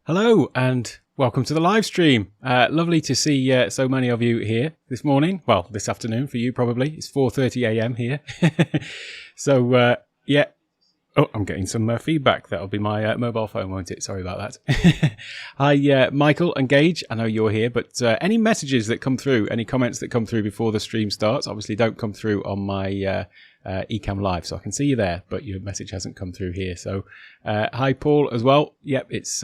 Hello and welcome to the live stream. Lovely to see so many of you here this morning. Well, this afternoon for you probably. It's 4:30 a.m. here. So yeah. Oh, I'm getting some feedback. That'll be my mobile phone, won't it? Sorry about that. Hi, Michael and Gage. I know you're here, but any messages that come through, any comments that come through before the stream starts, obviously don't come through on my Ecamm Live, so I can see you there, but your message hasn't come through here. So hi, Paul, as well. Yep, it's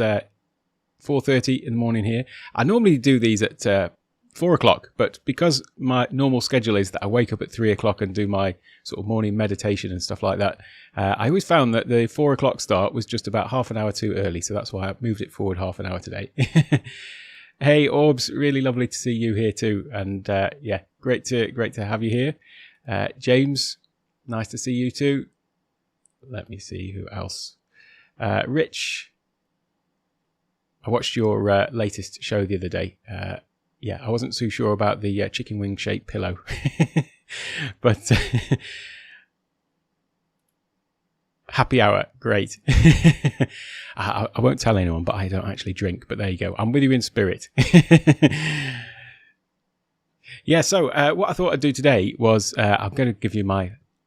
4:30 in the morning here. I normally do these at 4 o'clock, but because my normal schedule is that I wake up at 3 o'clock and do my sort of morning meditation and stuff like that, I always found that the 4 o'clock start was just about half an hour too early, so that's why I moved it forward half an hour today. Hey Orbs, really lovely to see you here too, and yeah, great to have you here. James, nice to see you too. Let me see who else. Rich, I watched your latest show the other day. Yeah, I wasn't too sure about the chicken wing shaped pillow, but happy hour, great. I won't tell anyone, but I don't actually drink. But there you go. I'm with you in spirit. Yeah. So what I thought I'd do today was I'm going to give you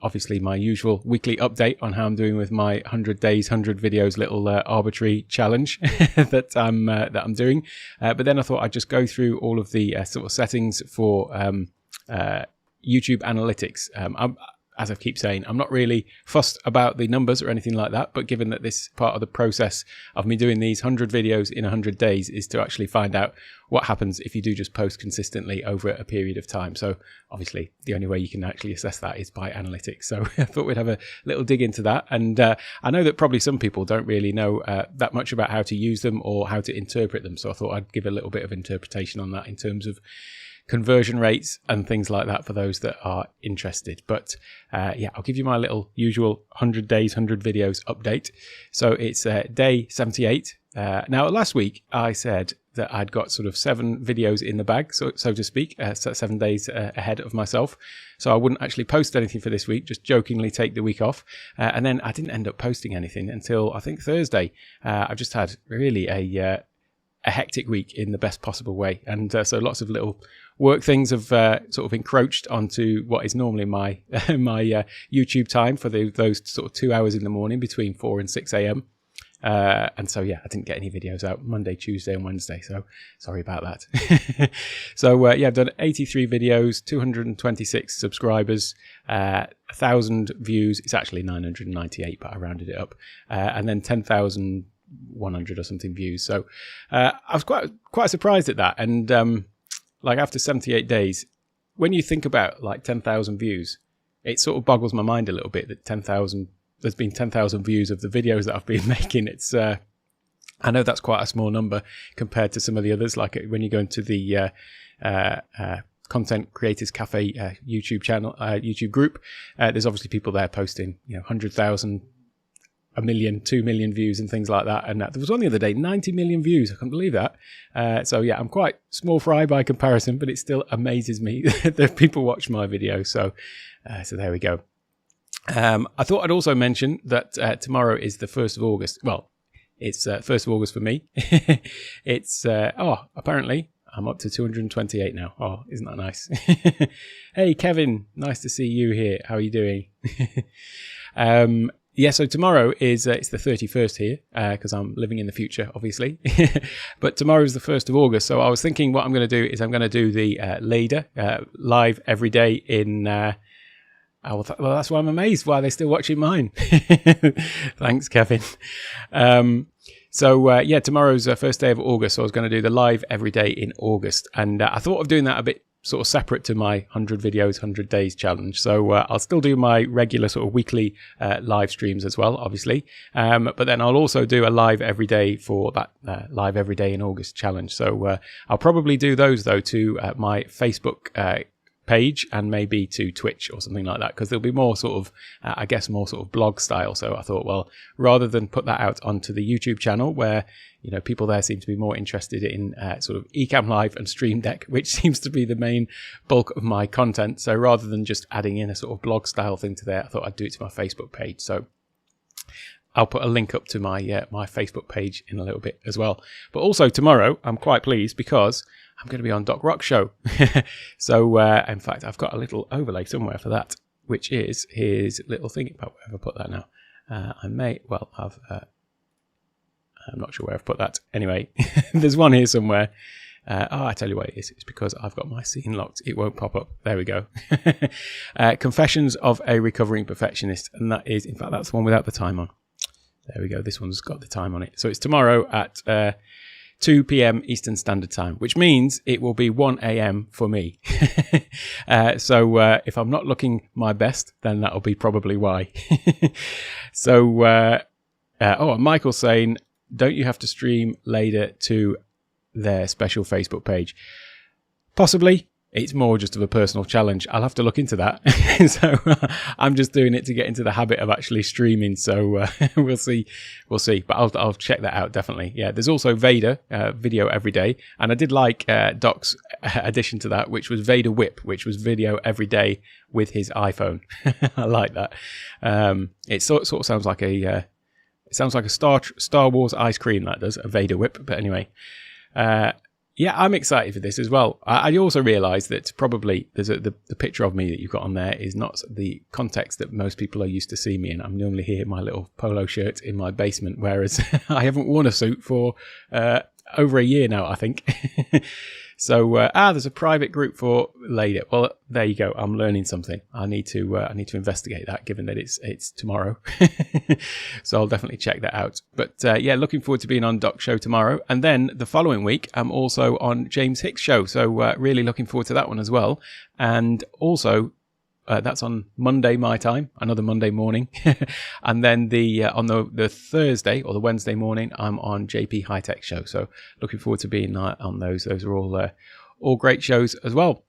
obviously my usual weekly update on how I'm doing with my 100 days, 100 videos little arbitrary challenge that I'm doing. But then I thought I'd just go through all of the sort of settings for YouTube analytics. As I keep saying, I'm not really fussed about the numbers or anything like that, but given that this part of the process of me doing these 100 videos in 100 days is to actually find out what happens if you do just post consistently over a period of time. So obviously the only way you can actually assess that is by analytics. So I thought we'd have a little dig into that. And I know that probably some people don't really know that much about how to use them or how to interpret them. So I thought I'd give a little bit of interpretation on that in terms of conversion rates and things like that for those that are interested. But yeah, I'll give you my little usual 100 days, 100 videos update. So it's day 78. Now, last week I said that I'd got sort of 7 videos in the bag, so to speak, 7 days ahead of myself. So I wouldn't actually post anything for this week, just jokingly take the week off. And then I didn't end up posting anything until I think Thursday. I've just had really a hectic week in the best possible way. And so lots of little work things have sort of encroached onto what is normally my my YouTube time for those sort of 2 hours in the morning between 4 and 6 a.m. And so, yeah, I didn't get any videos out Monday, Tuesday and Wednesday. So sorry about that. So, yeah, I've done 83 videos, 226 subscribers, 1,000 views. It's actually 998, but I rounded it up. And then 10,100 or something views. So I was quite surprised at that. And like after 78 days, when you think about like 10,000 views, it sort of boggles my mind a little bit that there's been 10,000 views of the videos that I've been making. It's I know that's quite a small number compared to some of the others. Like when you go into the Content Creators Cafe YouTube channel, YouTube group, there's obviously people there posting 100,000, 1 million, 2 million views and things like that. And there was one the other day, 90 million views. I can't believe that. So yeah, I'm quite small fry by comparison, but it still amazes me that people watch my videos. So there we go. I thought I'd also mention that tomorrow is the 1st of August. Well, it's 1st of August for me. It's, apparently I'm up to 228 now. Oh, isn't that nice? Hey, Kevin, nice to see you here. How are you doing? Yeah, so tomorrow is, it's the 31st here, because I'm living in the future, obviously. But tomorrow is the 1st of August. So I was thinking what I'm going to do is I'm going to do the Lader live every day in... well, that's why I'm amazed why they're still watching mine. Thanks, Kevin. So yeah, tomorrow's first day of August. So I was going to do the live every day in August. And I thought of doing that a bit sort of separate to my 100 videos, 100 days challenge. So I'll still do my regular sort of weekly live streams as well, obviously. But then I'll also do a live every day for that live every day in August challenge. So I'll probably do those though to my Facebook page and maybe to Twitch or something like that, because there'll be more sort of I guess more sort of blog style. So I thought, well, rather than put that out onto the YouTube channel where people there seem to be more interested in sort of Ecamm Live and Stream Deck, which seems to be the main bulk of my content, so rather than just adding in a sort of blog style thing to there, I thought I'd do it to my Facebook page. So I'll put a link up to my my Facebook page in a little bit as well. But also tomorrow, I'm quite pleased because I'm going to be on Doc Rock's show. So in fact, I've got a little overlay somewhere for that, which is his little thing. But where have I put that now? I may well have. I'm not sure where I've put that. Anyway, there's one here somewhere. I tell you what it is. It's because I've got my scene locked. It won't pop up. There we go. Confessions of a Recovering Perfectionist. And that is, in fact, that's the one without the time on. There we go. This one's got the time on it. So it's tomorrow at 2 p.m. Eastern Standard Time, which means it will be 1 a.m. for me. So if I'm not looking my best, then that'll be probably why. So, Michael's saying, don't you have to stream later to their special Facebook page? Possibly. It's more just of a personal challenge. I'll have to look into that. So I'm just doing it to get into the habit of actually streaming. So we'll see. But I'll check that out, definitely. Yeah, there's also Vader video every day. And I did like Doc's addition to that, which was Vader Whip, which was video every day with his iPhone. I like that. It sort of sounds like a Star Wars ice cream, that does, a Vader Whip. But anyway, yeah, I'm excited for this as well. I also realised that probably the picture of me that you've got on there is not the context that most people are used to see me in. I'm normally here in my little polo shirt in my basement, whereas I haven't worn a suit for over a year now, I think. So, there's a private group for later. Well, there you go. I'm learning something. I need to investigate that, given that it's tomorrow. So I'll definitely check that out. But yeah, looking forward to being on Doc's show tomorrow. And then the following week, I'm also on James Hick's show. So really looking forward to that one as well. And also, that's on Monday my time, another Monday morning. And then on the Thursday or the Wednesday morning, I'm on JP High Tech show. So looking forward to being on those. Those are all great shows as well.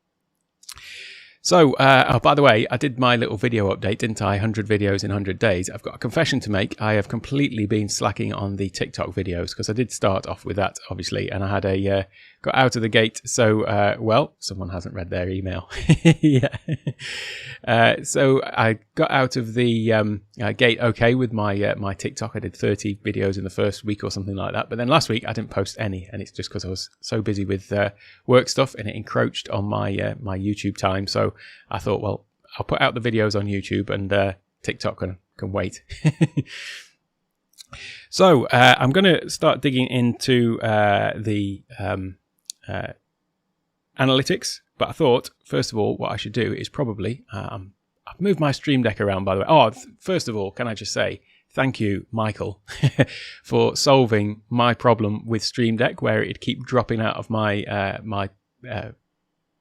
So, by the way, I did my little video update, didn't I? 100 videos in 100 days. I've got a confession to make. I have completely been slacking on the TikTok videos because I did start off with that, obviously, and I had got out of the gate. So, well, someone hasn't read their email. Yeah. So I got out of the gate okay with my TikTok. I did 30 videos in the first week or something like that. But then last week I didn't post any, and it's just because I was so busy with work stuff, and it encroached on my my YouTube time. So I thought, well, I'll put out the videos on YouTube, and TikTok can wait. So I'm going to start digging into the analytics. But I thought, first of all, what I should do is probably, I've moved my Stream Deck around, by the way. Oh, first of all, can I just say thank you, Michael, for solving my problem with Stream Deck, where it'd keep dropping out of my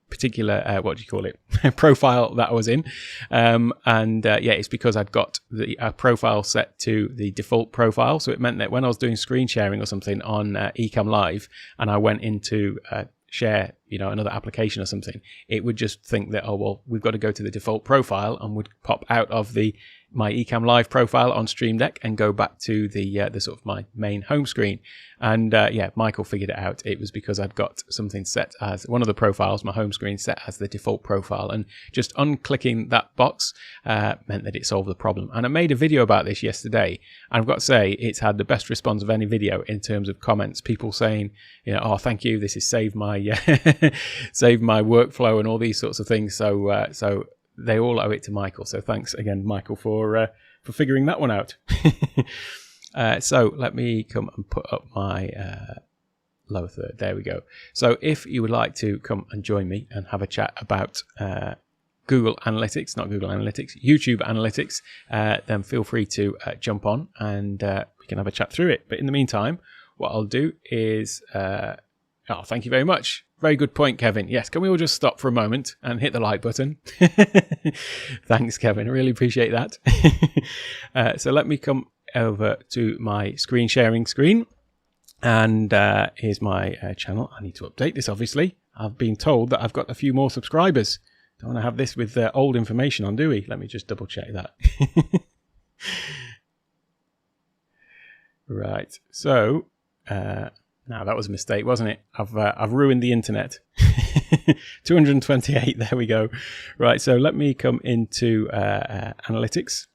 particular, what do you call it, profile that I was in. Yeah, it's because I'd got the profile set to the default profile. So it meant that when I was doing screen sharing or something on Ecamm Live, and I went into share, another application or something, it would just think that, oh, well, we've got to go to the default profile, and would pop out of my Ecamm Live profile on Stream Deck and go back to the sort of my main home screen. And yeah, Michael figured it out. It was because I'd got something set as one of the profiles, my home screen, set as the default profile, and just unclicking that box meant that it solved the problem. And I made a video about this yesterday, and I've got to say it's had the best response of any video in terms of comments. People saying, oh, thank you, this has saved my saved my workflow and all these sorts of things. So so they all owe it to Michael. So thanks again, Michael, for figuring that one out. So let me come and put up my lower third. There we go. So if you would like to come and join me and have a chat about Google Analytics, not Google Analytics, YouTube Analytics, then feel free to jump on, and we can have a chat through it. But in the meantime, what I'll do is, thank you very much. Very good point, Kevin. Yes, can we all just stop for a moment and hit the like button? Thanks, Kevin. I really appreciate that. So let me come over to my screen sharing screen, and here's my channel. I need to update this, obviously. I've been told that I've got a few more subscribers. Don't want to have this with old information on, do we? Let me just double check that. Right, so now that was a mistake, wasn't it? I've ruined the internet. 228, there we go. Right, so let me come into analytics.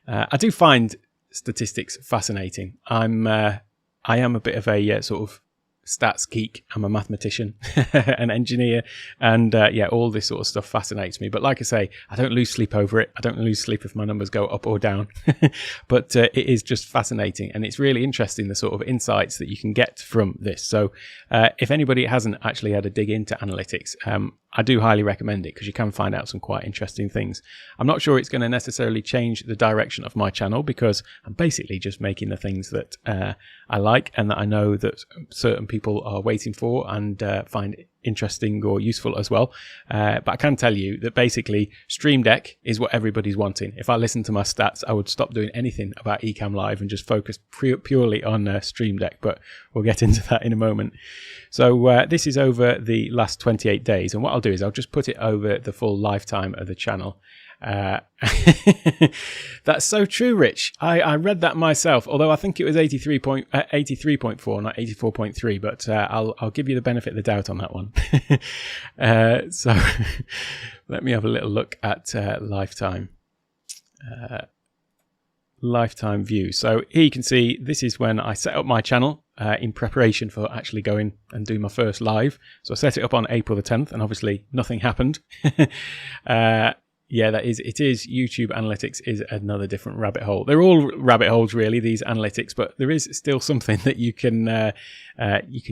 I do find statistics fascinating. I am a bit of a sort of stats geek. I'm a mathematician, an engineer, and yeah, all this sort of stuff fascinates me. But like I say, I don't lose sleep over it. I don't lose sleep if my numbers go up or down. But it is just fascinating, and it's really interesting, the sort of insights that you can get from this. So if anybody hasn't actually had a dig into analytics, I do highly recommend it, because you can find out some quite interesting things. I'm not sure it's going to necessarily change the direction of my channel, because I'm basically just making the things that I like and that I know that certain people are waiting for and find interesting or useful as well. But I can tell you that basically Stream Deck is what everybody's wanting. If I listened to my stats, I would stop doing anything about Ecamm Live and just focus purely on Stream Deck, but we'll get into that in a moment. So this is over the last 28 days, and what I'll do is I'll just put it over the full lifetime of the channel. That's so true, Rich. I read that myself, although I think it was 83.4, not 84.3, but I'll give you the benefit of the doubt on that one. So let me have a little look at lifetime view. So here you can see this is when I set up my channel in preparation for actually going and doing my first live. So I set it up on April the 10th, and obviously nothing happened. Yeah, it is. YouTube analytics is another different rabbit hole. They're all rabbit holes, really, these analytics, but there is still something that you can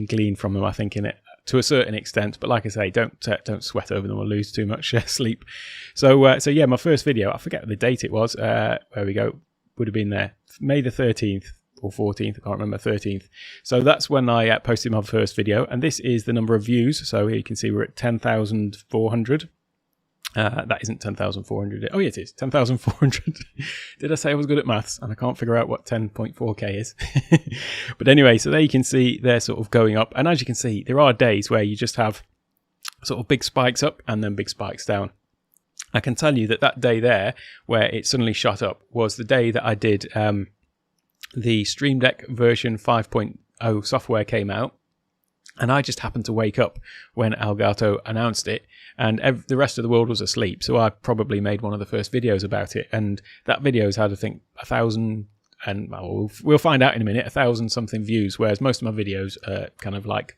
glean from them, I think, in it to a certain extent. But like I say, don't sweat over them or lose too much sleep. So yeah, my first video, I forget the date it was. Where we go, would have been there, May the 13th. Or 14th, I can't remember, 13th. So that's when I posted my first video, and this is the number of views. So here you can see we're at 10,400. That isn't 10,400. Oh, yeah, it is 10,400. Did I say I was good at maths? And I can't figure out what 10.4k is. But anyway, so there you can see they're sort of going up. And as you can see, there are days where you just have sort of big spikes up and then big spikes down. I can tell you that day there where it suddenly shot up was the day that I did the Stream Deck version 5.0 software came out, and I just happened to wake up when Elgato announced it, and the rest of the world was asleep. So I probably made one of the first videos about it, and that video's had, I think, 1,000, and we'll find out in a minute, 1,000 something views, whereas most of my videos are kind of like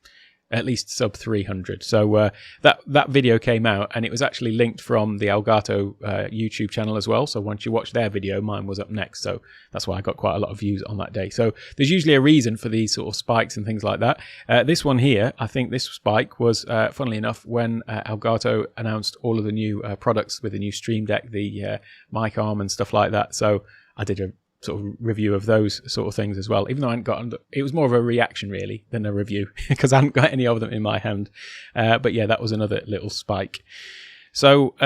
at least sub 300. So that video came out, and it was actually linked from the Elgato YouTube channel as well. So once you watch their video, mine was up next. So that's why I got quite a lot of views on that day. So there's usually a reason for these sort of spikes and things like that. This one here, I think this spike was, funnily enough, when Elgato announced all of the new products with the new Stream Deck, the mic arm and stuff like that. So I did a sort of review of those sort of things as well, even though I hadn't got, it was more of a reaction really than a review, because I hadn't got any of them in my hand. But yeah, that was another little spike. So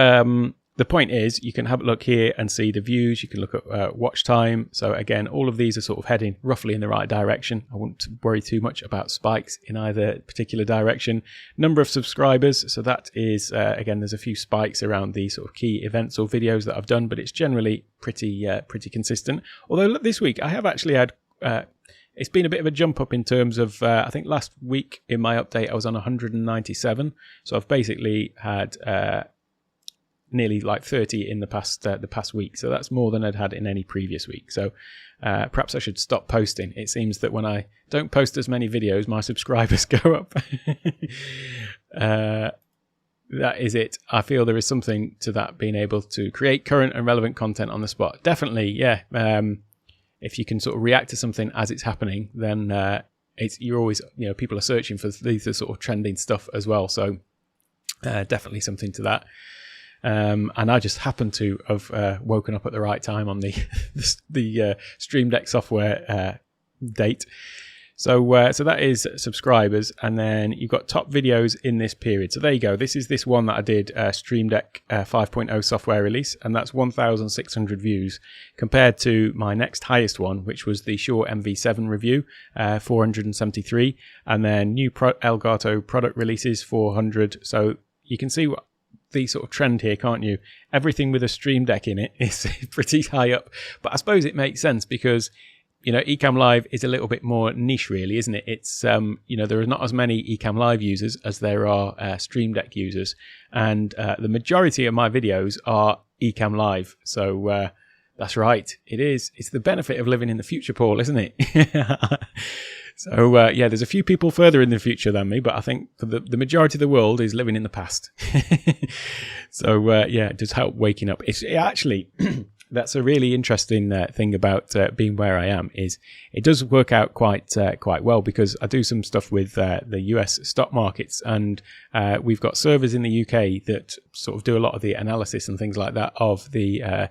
the point is, you can have a look here and see the views. You can look at watch time. So again, all of these are sort of heading roughly in the right direction. I wouldn't worry too much about spikes in either particular direction. Number of subscribers. So that is, again, there's a few spikes around the sort of key events or videos that I've done, but it's generally pretty consistent. Although this week I have actually had, it's been a bit of a jump up in terms of, I think last week in my update, I was on 197. So I've basically had, nearly like 30 in the past week, so that's more than I'd had in any previous week. So perhaps I should stop posting. It seems that when I don't post as many videos, my subscribers go up. That is it. I feel there is something to that, being able to create current and relevant content on the spot. Definitely, yeah. If you can sort of react to something as it's happening, then you're always, people are searching for these sort of trending stuff as well. So definitely something to that. And I just happened to have woken up at the right time on the Stream Deck software date. So that is subscribers, and then you've got top videos in this period. So there you go. This is this one that I did, Stream Deck 5.0 software release, and that's 1,600 views compared to my next highest one, which was the Shure MV7 review, 473, and then new Elgato product releases, 400. So you can see what the sort of trend here, can't you? Everything with a Stream Deck in it is pretty high up, but I suppose it makes sense because Ecamm Live is a little bit more niche, really, isn't it? It's there are not as many Ecamm Live users as there are Stream Deck users, and the majority of my videos are Ecamm Live. So That's right. It is. It's the benefit of living in the future, Paul, isn't it? So, yeah, there's a few people further in the future than me, but I think for the majority of the world is living in the past. So, yeah, it does help waking up. It actually, that's a really interesting thing about being where I am, is it does work out quite well, because I do some stuff with the US stock markets, and we've got servers in the UK that sort of do a lot of the analysis and things like that of the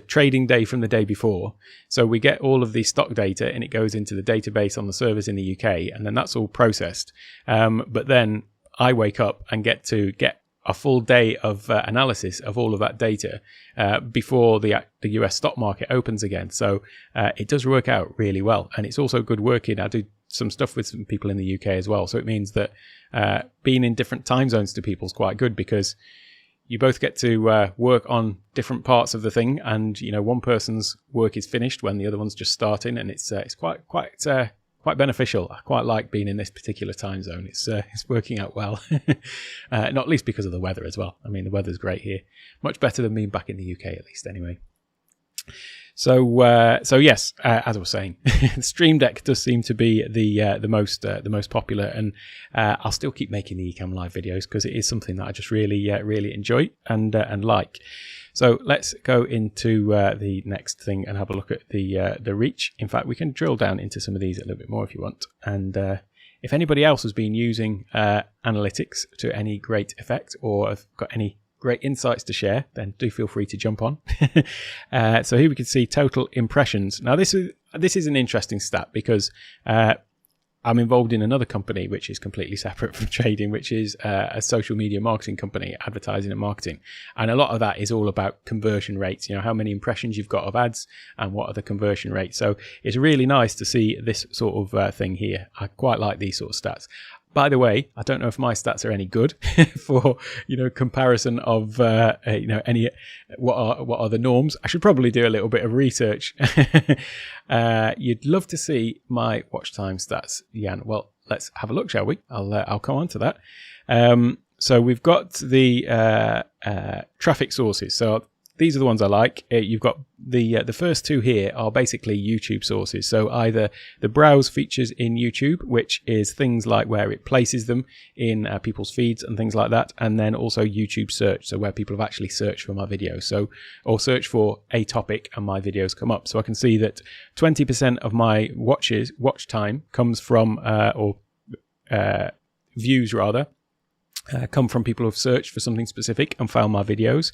trading day from the day before. So we get all of the stock data and it goes into the database on the servers in the UK, and then that's all processed. But then I wake up and get a full day of analysis of all of that data before the US stock market opens again. So it does work out really well, and it's also good working. I do some stuff with some people in the UK as well, so it means that being in different time zones to people is quite good, because you both get to work on different parts of the thing, and one person's work is finished when the other one's just starting, and it's quite beneficial. I quite like being in this particular time zone. It's working out well, not least because of the weather as well. I mean, the weather's great here, much better than being back in the UK, at least anyway. So yes, as I was saying, Stream Deck does seem to be the most popular, and I'll still keep making the Ecamm Live videos because it is something that I just really enjoy and like. So let's go into the next thing and have a look at the reach. In fact, we can drill down into some of these a little bit more if you want. And if anybody else has been using analytics to any great effect, or have got any great insights to share, then do feel free to jump on. So here we can see total impressions. Now this is an interesting stat, because I'm involved in another company which is completely separate from trading, which is a social media marketing company, advertising and marketing. And a lot of that is all about conversion rates, how many impressions you've got of ads and what are the conversion rates. So it's really nice to see this sort of thing here. I quite like these sort of stats. By the way, I don't know if my stats are any good for comparison of any what are the norms. I should probably do a little bit of research. You'd love to see my watch time stats, Jan. Well, let's have a look, shall we? I'll come on to that. So we've got the traffic sources. So these are the ones I like. You've got the first two here are basically YouTube sources. So either the browse features in YouTube, which is things like where it places them in people's feeds and things like that, and then also YouTube search, so where people have actually searched for my videos, or search for a topic and my videos come up. So I can see that 20% of my watch time comes from views rather. Come from people who've searched for something specific and found my videos,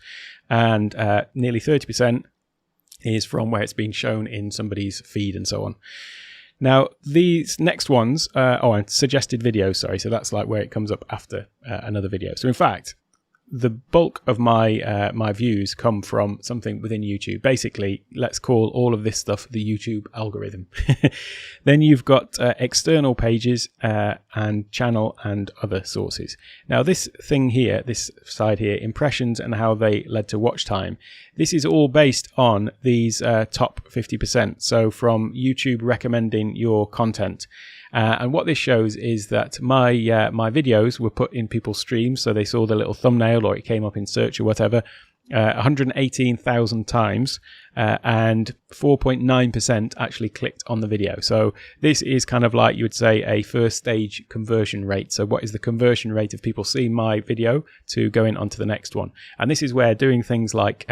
and nearly 30% is from where it's been shown in somebody's feed and so on. Now these next ones, and suggested videos, sorry, so that's like where it comes up after another video. So in fact, the bulk of my my views come from something within YouTube. Basically, let's call all of this stuff the YouTube algorithm. Then you've got external pages and channel and other sources. Now this thing here, this side here, impressions and how they led to watch time, this is all based on these top 50%. So from YouTube recommending your content. And what this shows is that my videos were put in people's streams, so they saw the little thumbnail or it came up in search or whatever, 118,000 times, and 4.9% actually clicked on the video. So this is kind of like, you would say, a first stage conversion rate. So what is the conversion rate of people seeing my video to going on to the next one? And this is where doing things like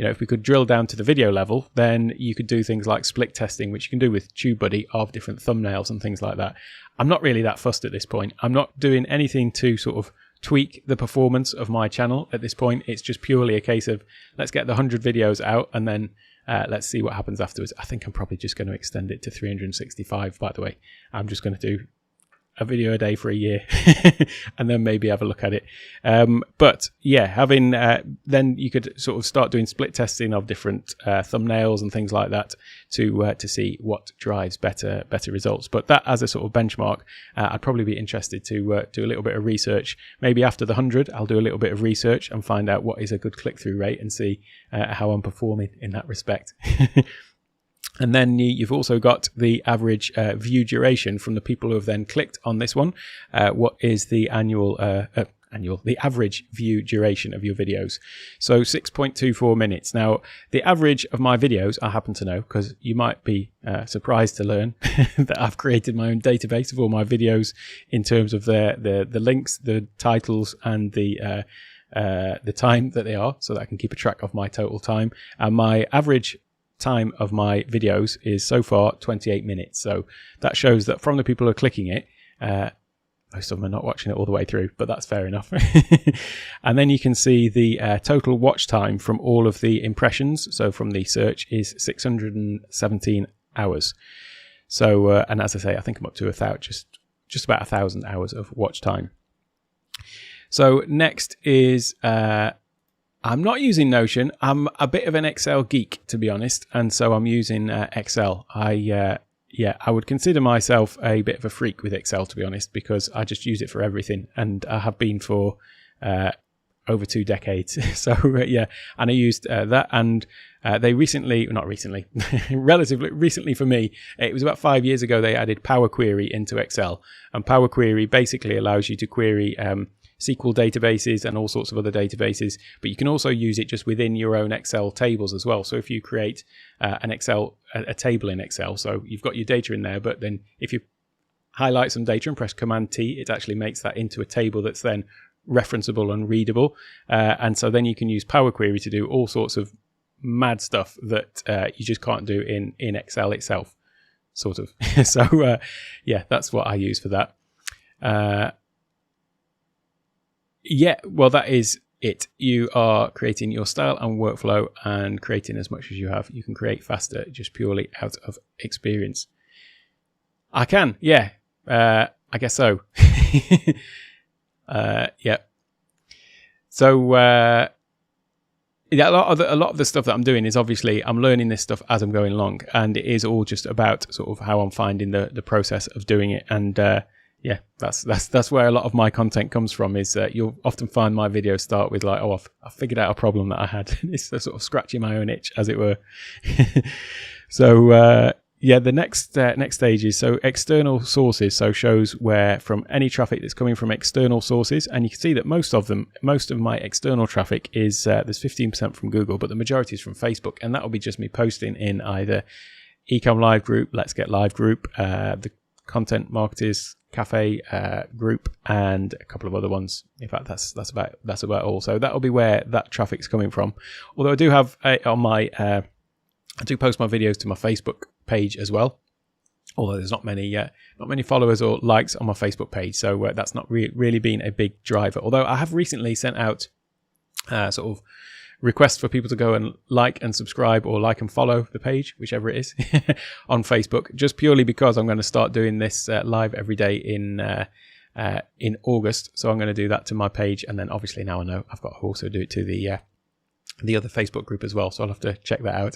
if we could drill down to the video level, then you could do things like split testing, which you can do with TubeBuddy of different thumbnails and things like that. I'm not really that fussed at this point. I'm not doing anything to sort of tweak the performance of my channel at this point. It's just purely a case of let's get the 100 videos out and then let's see what happens afterwards. I think I'm probably just going to extend it to 365, by the way. I'm just going to do a video a day for a year and then maybe have a look at it. But yeah, having then you could sort of start doing split testing of different thumbnails and things like that to see what drives better results. But that as a sort of benchmark, I'd probably be interested to do a little bit of research. Maybe after the 100, I'll do a little bit of research and find out what is a good click-through rate and see how I'm performing in that respect. And then you've also got the average view duration from the people who have then clicked on this one. What is the annual the average view duration of your videos. So 6.24 minutes. Now, the average of my videos, I happen to know, because you might be surprised to learn that I've created my own database of all my videos in terms of the links, the titles, and the time that they are, so that I can keep a track of my total time. And my average time of my videos is so far 28 minutes. So that shows that from the people who are clicking it, most of them are not watching it all the way through, but that's fair enough. And then you can see the total watch time from all of the impressions. So from the search is 617 hours. So, and as I say, I think I'm up to just about 1,000 hours of watch time. So next is, I'm not using Notion. I'm a bit of an Excel geek, to be honest. And so I'm using Excel. I would consider myself a bit of a freak with Excel, to be honest, because I just use it for everything, and I have been for over 2 decades. So and I used that, and they relatively recently for me, it was about 5 years ago, they added Power Query into Excel, and Power Query basically allows you to query SQL databases and all sorts of other databases, but you can also use it just within your own Excel tables as well. So if you create a table in Excel, so you've got your data in there, but then if you highlight some data and press Command T, it actually makes that into a table that's then referenceable and readable. And so then you can use Power Query to do all sorts of mad stuff that you just can't do in Excel itself, sort of. So that's what I use for that. Well, that is it. You are creating your style and workflow and creating as much as you have. You can create faster just purely out of experience. I can, I guess so. So a lot of the stuff that I'm doing is obviously I'm learning this stuff as I'm going along, and it is all just about sort of how I'm finding the process of doing it. And that's where a lot of my content comes from, is that you'll often find my videos start with like, I figured out a problem that I had. It's sort of scratching my own itch, as it were. So the next stage is external sources. So shows where from any traffic that's coming from external sources, and you can see that most of my external traffic is there's 15% from Google, but the majority is from Facebook, and that will be just me posting in either Ecom Live group, Let's Get Live group, the Content Marketers Cafe group, and a couple of other ones. In fact, that's about all. So that'll be where that traffic's coming from. Although I do have on my I do post my videos to my Facebook page as well, although there's not many followers or likes on my Facebook page, so that's not really been a big driver. Although I have recently sent out sort of requests for people to go and like and subscribe, or like and follow the page, whichever it is, on Facebook, just purely because I'm going to start doing this live every day in August. So I'm going to do that to my page, and then obviously now I know I've got to also do it to the other Facebook group as well, so I'll have to check that out.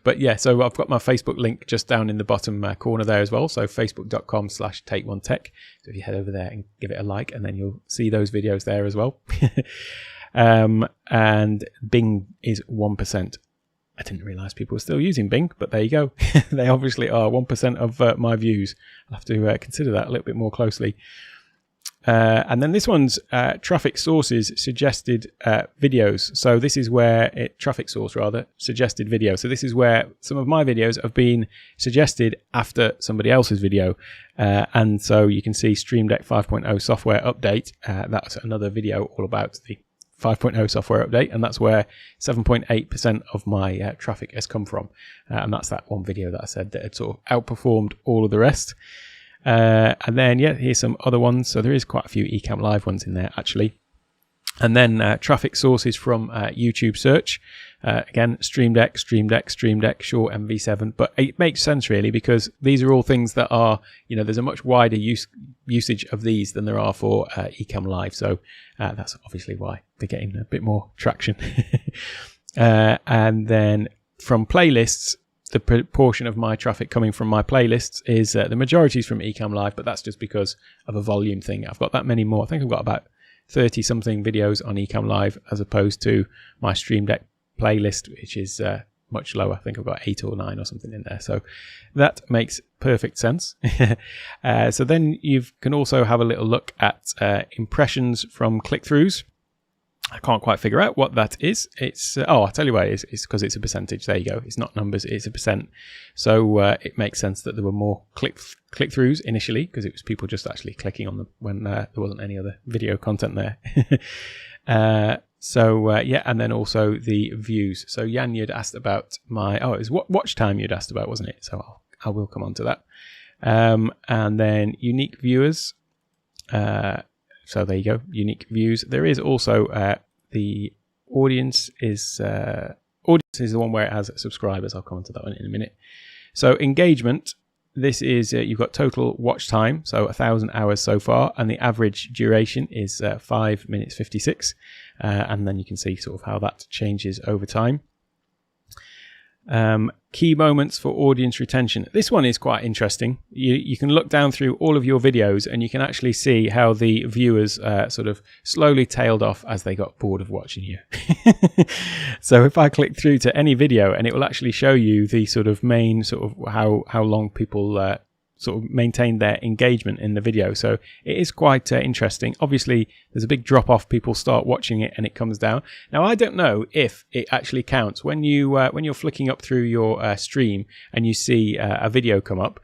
But so I've got my Facebook link just down in the bottom corner there as well, so facebook.com/take1tech. So if you head over there and give it a like, and then you'll see those videos there as well. And Bing is 1%. I didn't realize people were still using Bing, but there you go. They obviously are 1% of my views. I'll have to consider that a little bit more closely. And then this one's traffic sources suggested videos. So this is where traffic source rather suggested video. So this is where some of my videos have been suggested after somebody else's video. And so you can see Stream Deck 5.0 software update. That's another video all about the 5.0 software update, and that's where 7.8% of my traffic has come from. And that's that one video that I said that had sort of outperformed all of the rest. And then here's some other ones. So there is quite a few Ecamm Live ones in there actually. And then traffic sources from YouTube search. Again, Stream Deck, Shure MV7. But it makes sense really, because these are all things that are, there's a much wider usage of these than there are for Ecamm Live. So that's obviously why they're getting a bit more traction. And then from playlists, the proportion of my traffic coming from my playlists is the majority is from Ecamm Live, but that's just because of a volume thing. I've got that many more. I think I've got about 30 something videos on Ecamm Live as opposed to my Stream Deck playlist, which is much lower. I think I've got 8 or 9 or something in there. So that makes perfect sense. So then you can also have a little look at impressions from click-throughs. I can't quite figure out what that is. It's I'll tell you why it is. It's because it's a percentage. There you go. It's not numbers, it's a percent. So it makes sense that there were more click-throughs initially, because it was people just actually clicking on them when there wasn't any other video content there. Yeah, and then also the views. So Jan, you'd asked about it was watch time you'd asked about, wasn't it? So I will come on to that. And then unique viewers. So there you go, unique views. There is also the audience is the one where it has subscribers. I'll come on to that one in a minute. So engagement, this is you've got total watch time, so 1,000 hours so far, and the average duration is 5 minutes 56. And then you can see sort of how that changes over time. Key moments for audience retention. This one is quite interesting. You can look down through all of your videos and you can actually see how the viewers sort of slowly tailed off as they got bored of watching you. So if I click through to any video, and it will actually show you the sort of main sort of how long people sort of maintain their engagement in the video. So it is quite interesting. Obviously, there's a big drop off. People start watching it and it comes down. Now, I don't know if it actually counts when you're flicking up through your stream and you see a video come up.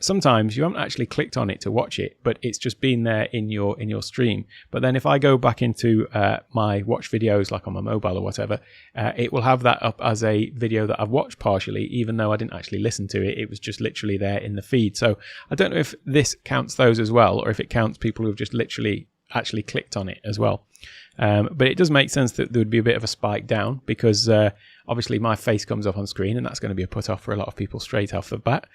Sometimes you haven't actually clicked on it to watch it, but it's just been there in your stream. But then if I go back into my watch videos, like on my mobile or whatever, it will have that up as a video that I've watched partially, even though I didn't actually listen to it. It was just literally there in the feed. So I don't know if this counts those as well, or if it counts people who've just literally actually clicked on it as well. But it does make sense that there would be a bit of a spike down, because obviously my face comes up on screen, and that's going to be a put off for a lot of people straight off the bat.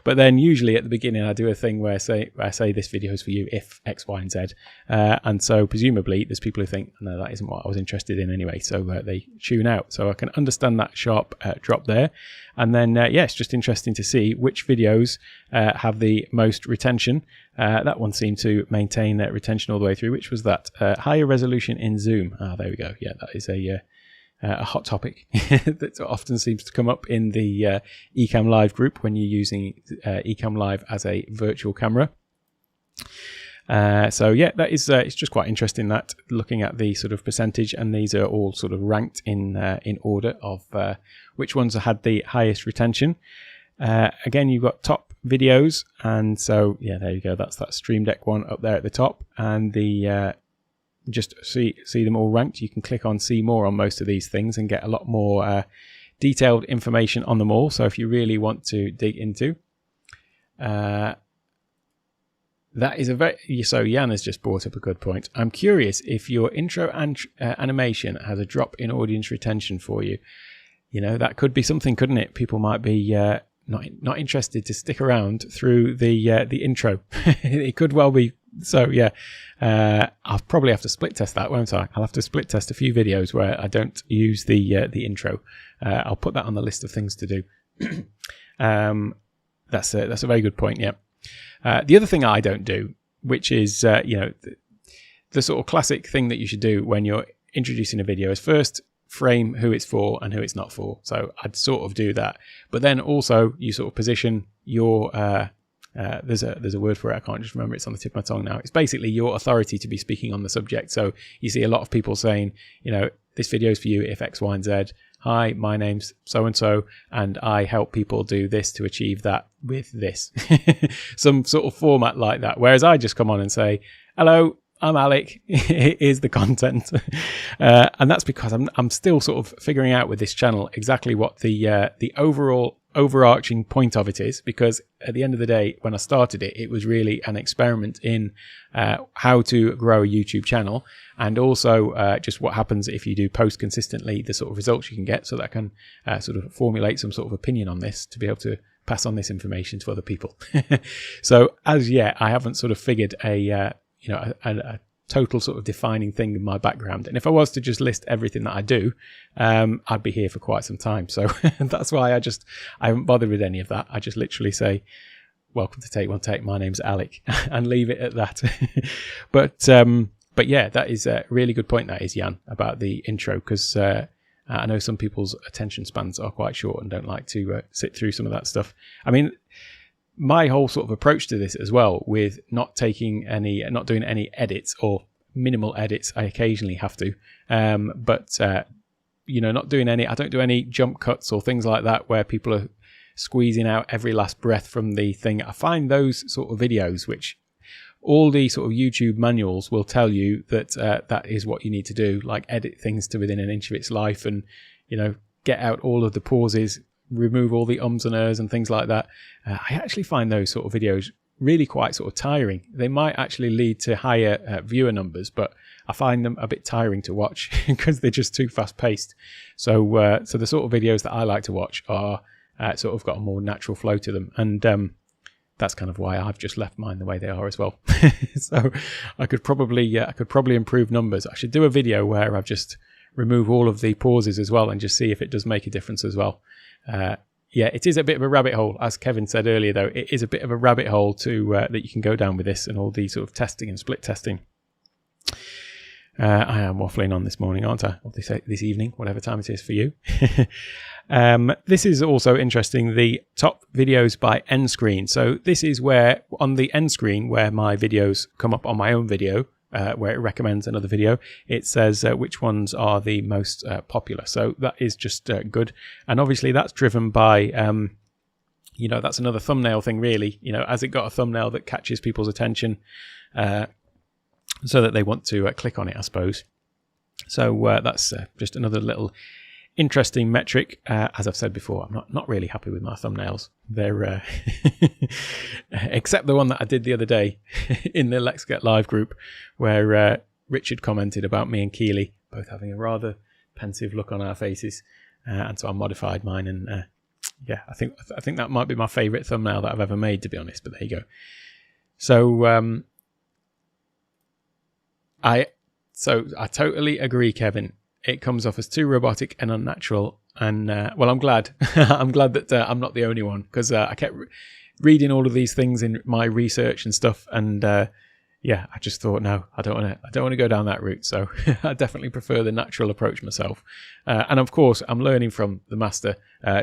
But then usually at the beginning I do a thing where I say this video is for you if X, Y, and Z. And so presumably there's people who think, no, that isn't what I was interested in anyway. So they tune out. So I can understand that sharp drop there. And then, it's just interesting to see which videos have the most retention. That one seemed to maintain that retention all the way through. Which was that? Higher resolution in Zoom. There we go. Yeah, that is a hot topic that often seems to come up in the Ecamm Live group when you're using Ecamm Live as a virtual camera. That is it's just quite interesting, that looking at the sort of percentage, and these are all sort of ranked in order of which ones had the highest retention. Again, you've got top videos, and so there you go. That's that Stream Deck one up there at the top, and the just see them all ranked. You can click on see more on most of these things and get a lot more detailed information on them all. So if you really want to dig into that is so Jan has just brought up a good point. I'm curious if your intro animation has a drop in audience retention for you. That could be something, couldn't it? People might be not interested to stick around through the intro. It could well be. So I'll probably have to split test that, won't I? I'll have to split test a few videos where I don't use the intro. I'll put that on the list of things to do. That's a very good point. Yeah. The other thing I don't do, which is the sort of classic thing that you should do when you're introducing a video, is first frame who it's for and who it's not for. So I'd sort of do that, but then also you sort of position your there's a word for it. I can't just remember. It's on the tip of my tongue now. It's basically your authority to be speaking on the subject. So you see a lot of people saying, this video is for you if X, Y, and Z. Hi, my name's so-and-so, and I help people do this to achieve that with this. Some sort of format like that. Whereas I just come on and say, hello, I'm Alec, here's the content. And that's because I'm still sort of figuring out with this channel exactly what the overall overarching point of it is, because at the end of the day, when I started it, it was really an experiment in how to grow a YouTube channel, and also just what happens if you do post consistently, the sort of results you can get, so that I can sort of formulate some sort of opinion on this to be able to pass on this information to other people. So as yet, I haven't sort of figured a total sort of defining thing in my background. And if I was to just list everything that I do, I'd be here for quite some time. So that's why I haven't bothered with any of that. I just literally say, welcome to Take One Take. My name's Alec, and leave it at that. But yeah, that is a really good point. That is, Jan, about the intro, because I know some people's attention spans are quite short and don't like to sit through some of that stuff. I mean, my whole sort of approach to this as well, with not doing any edits or minimal edits, I occasionally have to, but not doing any. I don't do any jump cuts or things like that where people are squeezing out every last breath from the thing. I find those sort of videos, which all the sort of YouTube manuals will tell you that that is what you need to do, like edit things to within an inch of its life, and get out all of the pauses, remove all the ums and ers and things like that. I actually find those sort of videos really quite sort of tiring. They might actually lead to higher viewer numbers, but I find them a bit tiring to watch because they're just too fast paced. So the sort of videos that I like to watch are sort of got a more natural flow to them, and that's kind of why I've just left mine the way they are as well. So I could probably improve numbers. I should do a video where I've just remove all of the pauses as well and just see if it does make a difference as well. Yeah, it is a bit of a rabbit hole, as Kevin said earlier, though. It is a bit of a rabbit hole to that you can go down with this and all the sort of testing and split testing. I am waffling on this morning, aren't I? Or this evening, whatever time it is for you. This is also interesting, the top videos by end screen. So this is where, on the end screen, where my videos come up on my own video, where it recommends another video, it says which ones are the most popular. So that is just good. And obviously that's driven by, that's another thumbnail thing, really. Has it got a thumbnail that catches people's attention so that they want to click on it, I suppose. So that's just another little interesting metric. As I've said before, I'm not really happy with my thumbnails. They're except the one that I did the other day in the Let's Get Live group, where Richard commented about me and Keely both having a rather pensive look on our faces, and so I modified mine. And yeah, I think that might be my favourite thumbnail that I've ever made, to be honest. But there you go. So I totally agree, Kevin. It comes off as too robotic and unnatural. And well, I'm glad. I'm glad that I'm not the only one, because I kept reading all of these things in my research and stuff. And yeah, I just thought, no, I don't want to go down that route. So I definitely prefer the natural approach myself. And of course, I'm learning from the master,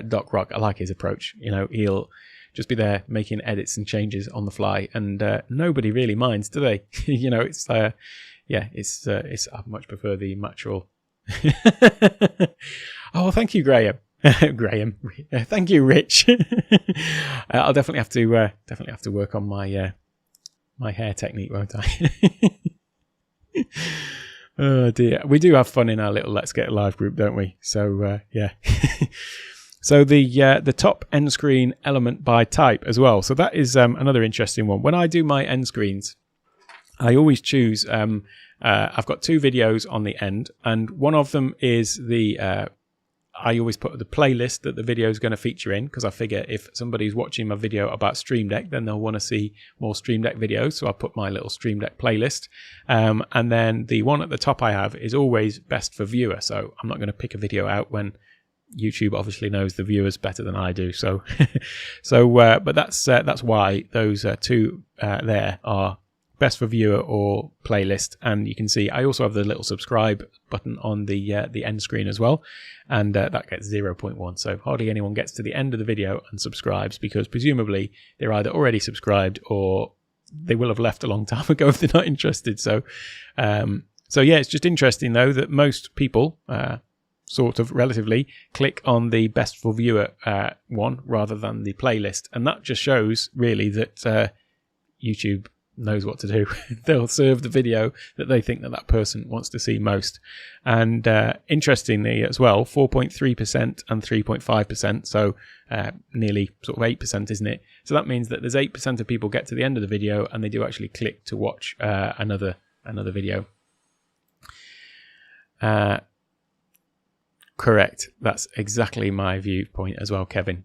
Doc Rock. I like his approach. He'll just be there making edits and changes on the fly, and nobody really minds, do they? It's I much prefer the natural. Oh, thank you, Graham. Graham, thank you, Rich. I'll definitely have to work on my my hair technique, won't I? Oh dear, we do have fun in our little Let's Get Live group, don't we? So yeah. So the top end screen element by type as well. So that is another interesting one. When I do my end screens, I always choose. I've got two videos on the end, and one of them is the. I always put the playlist that the video is going to feature in, because I figure if somebody's watching my video about Stream Deck, then they'll want to see more Stream Deck videos. So I put my little Stream Deck playlist. And then the one at the top I have is always best for viewer. So I'm not going to pick a video out when YouTube obviously knows the viewers better than I do. So, but that's why those two there are best for viewer or playlist. And you can see I also have the little subscribe button on the end screen as well, and that gets 0.1. So hardly anyone gets to the end of the video and subscribes, because presumably they're either already subscribed or they will have left a long time ago if they're not interested. So yeah, it's just interesting though that most people sort of relatively click on the best for viewer one rather than the playlist, and that just shows really that YouTube knows what to do. They'll serve the video that they think that person wants to see most. And interestingly as well, 4.3% and 3.5%, so nearly sort of 8%, isn't it? So that means that there's 8% of people get to the end of the video and they do actually click to watch another video. Correct. That's exactly my viewpoint as well, Kevin.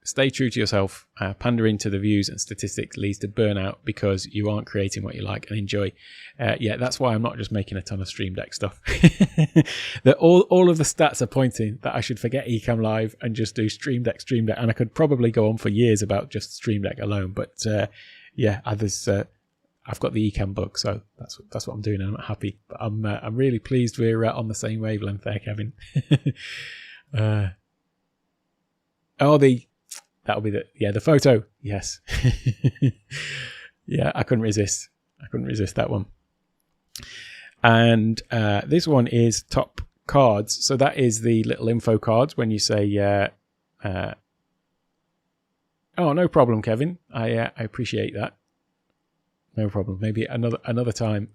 Stay true to yourself. Pandering to the views and statistics leads to burnout because you aren't creating what you like and enjoy. Yeah, that's why I'm not just making a ton of Stream Deck stuff. All of the stats are pointing that I should forget Ecamm Live and just do Stream Deck. And I could probably go on for years about just Stream Deck alone. But yeah, I've got the Ecamm bug, so that's what I'm doing, and I'm happy. But I'm really pleased we're on the same wavelength there, Kevin. That'll be the photo. Yes. Yeah, I couldn't resist that one. And this one is top cards. So that is the little info cards when you say, oh, no problem, Kevin. I appreciate that. No problem. Maybe another time.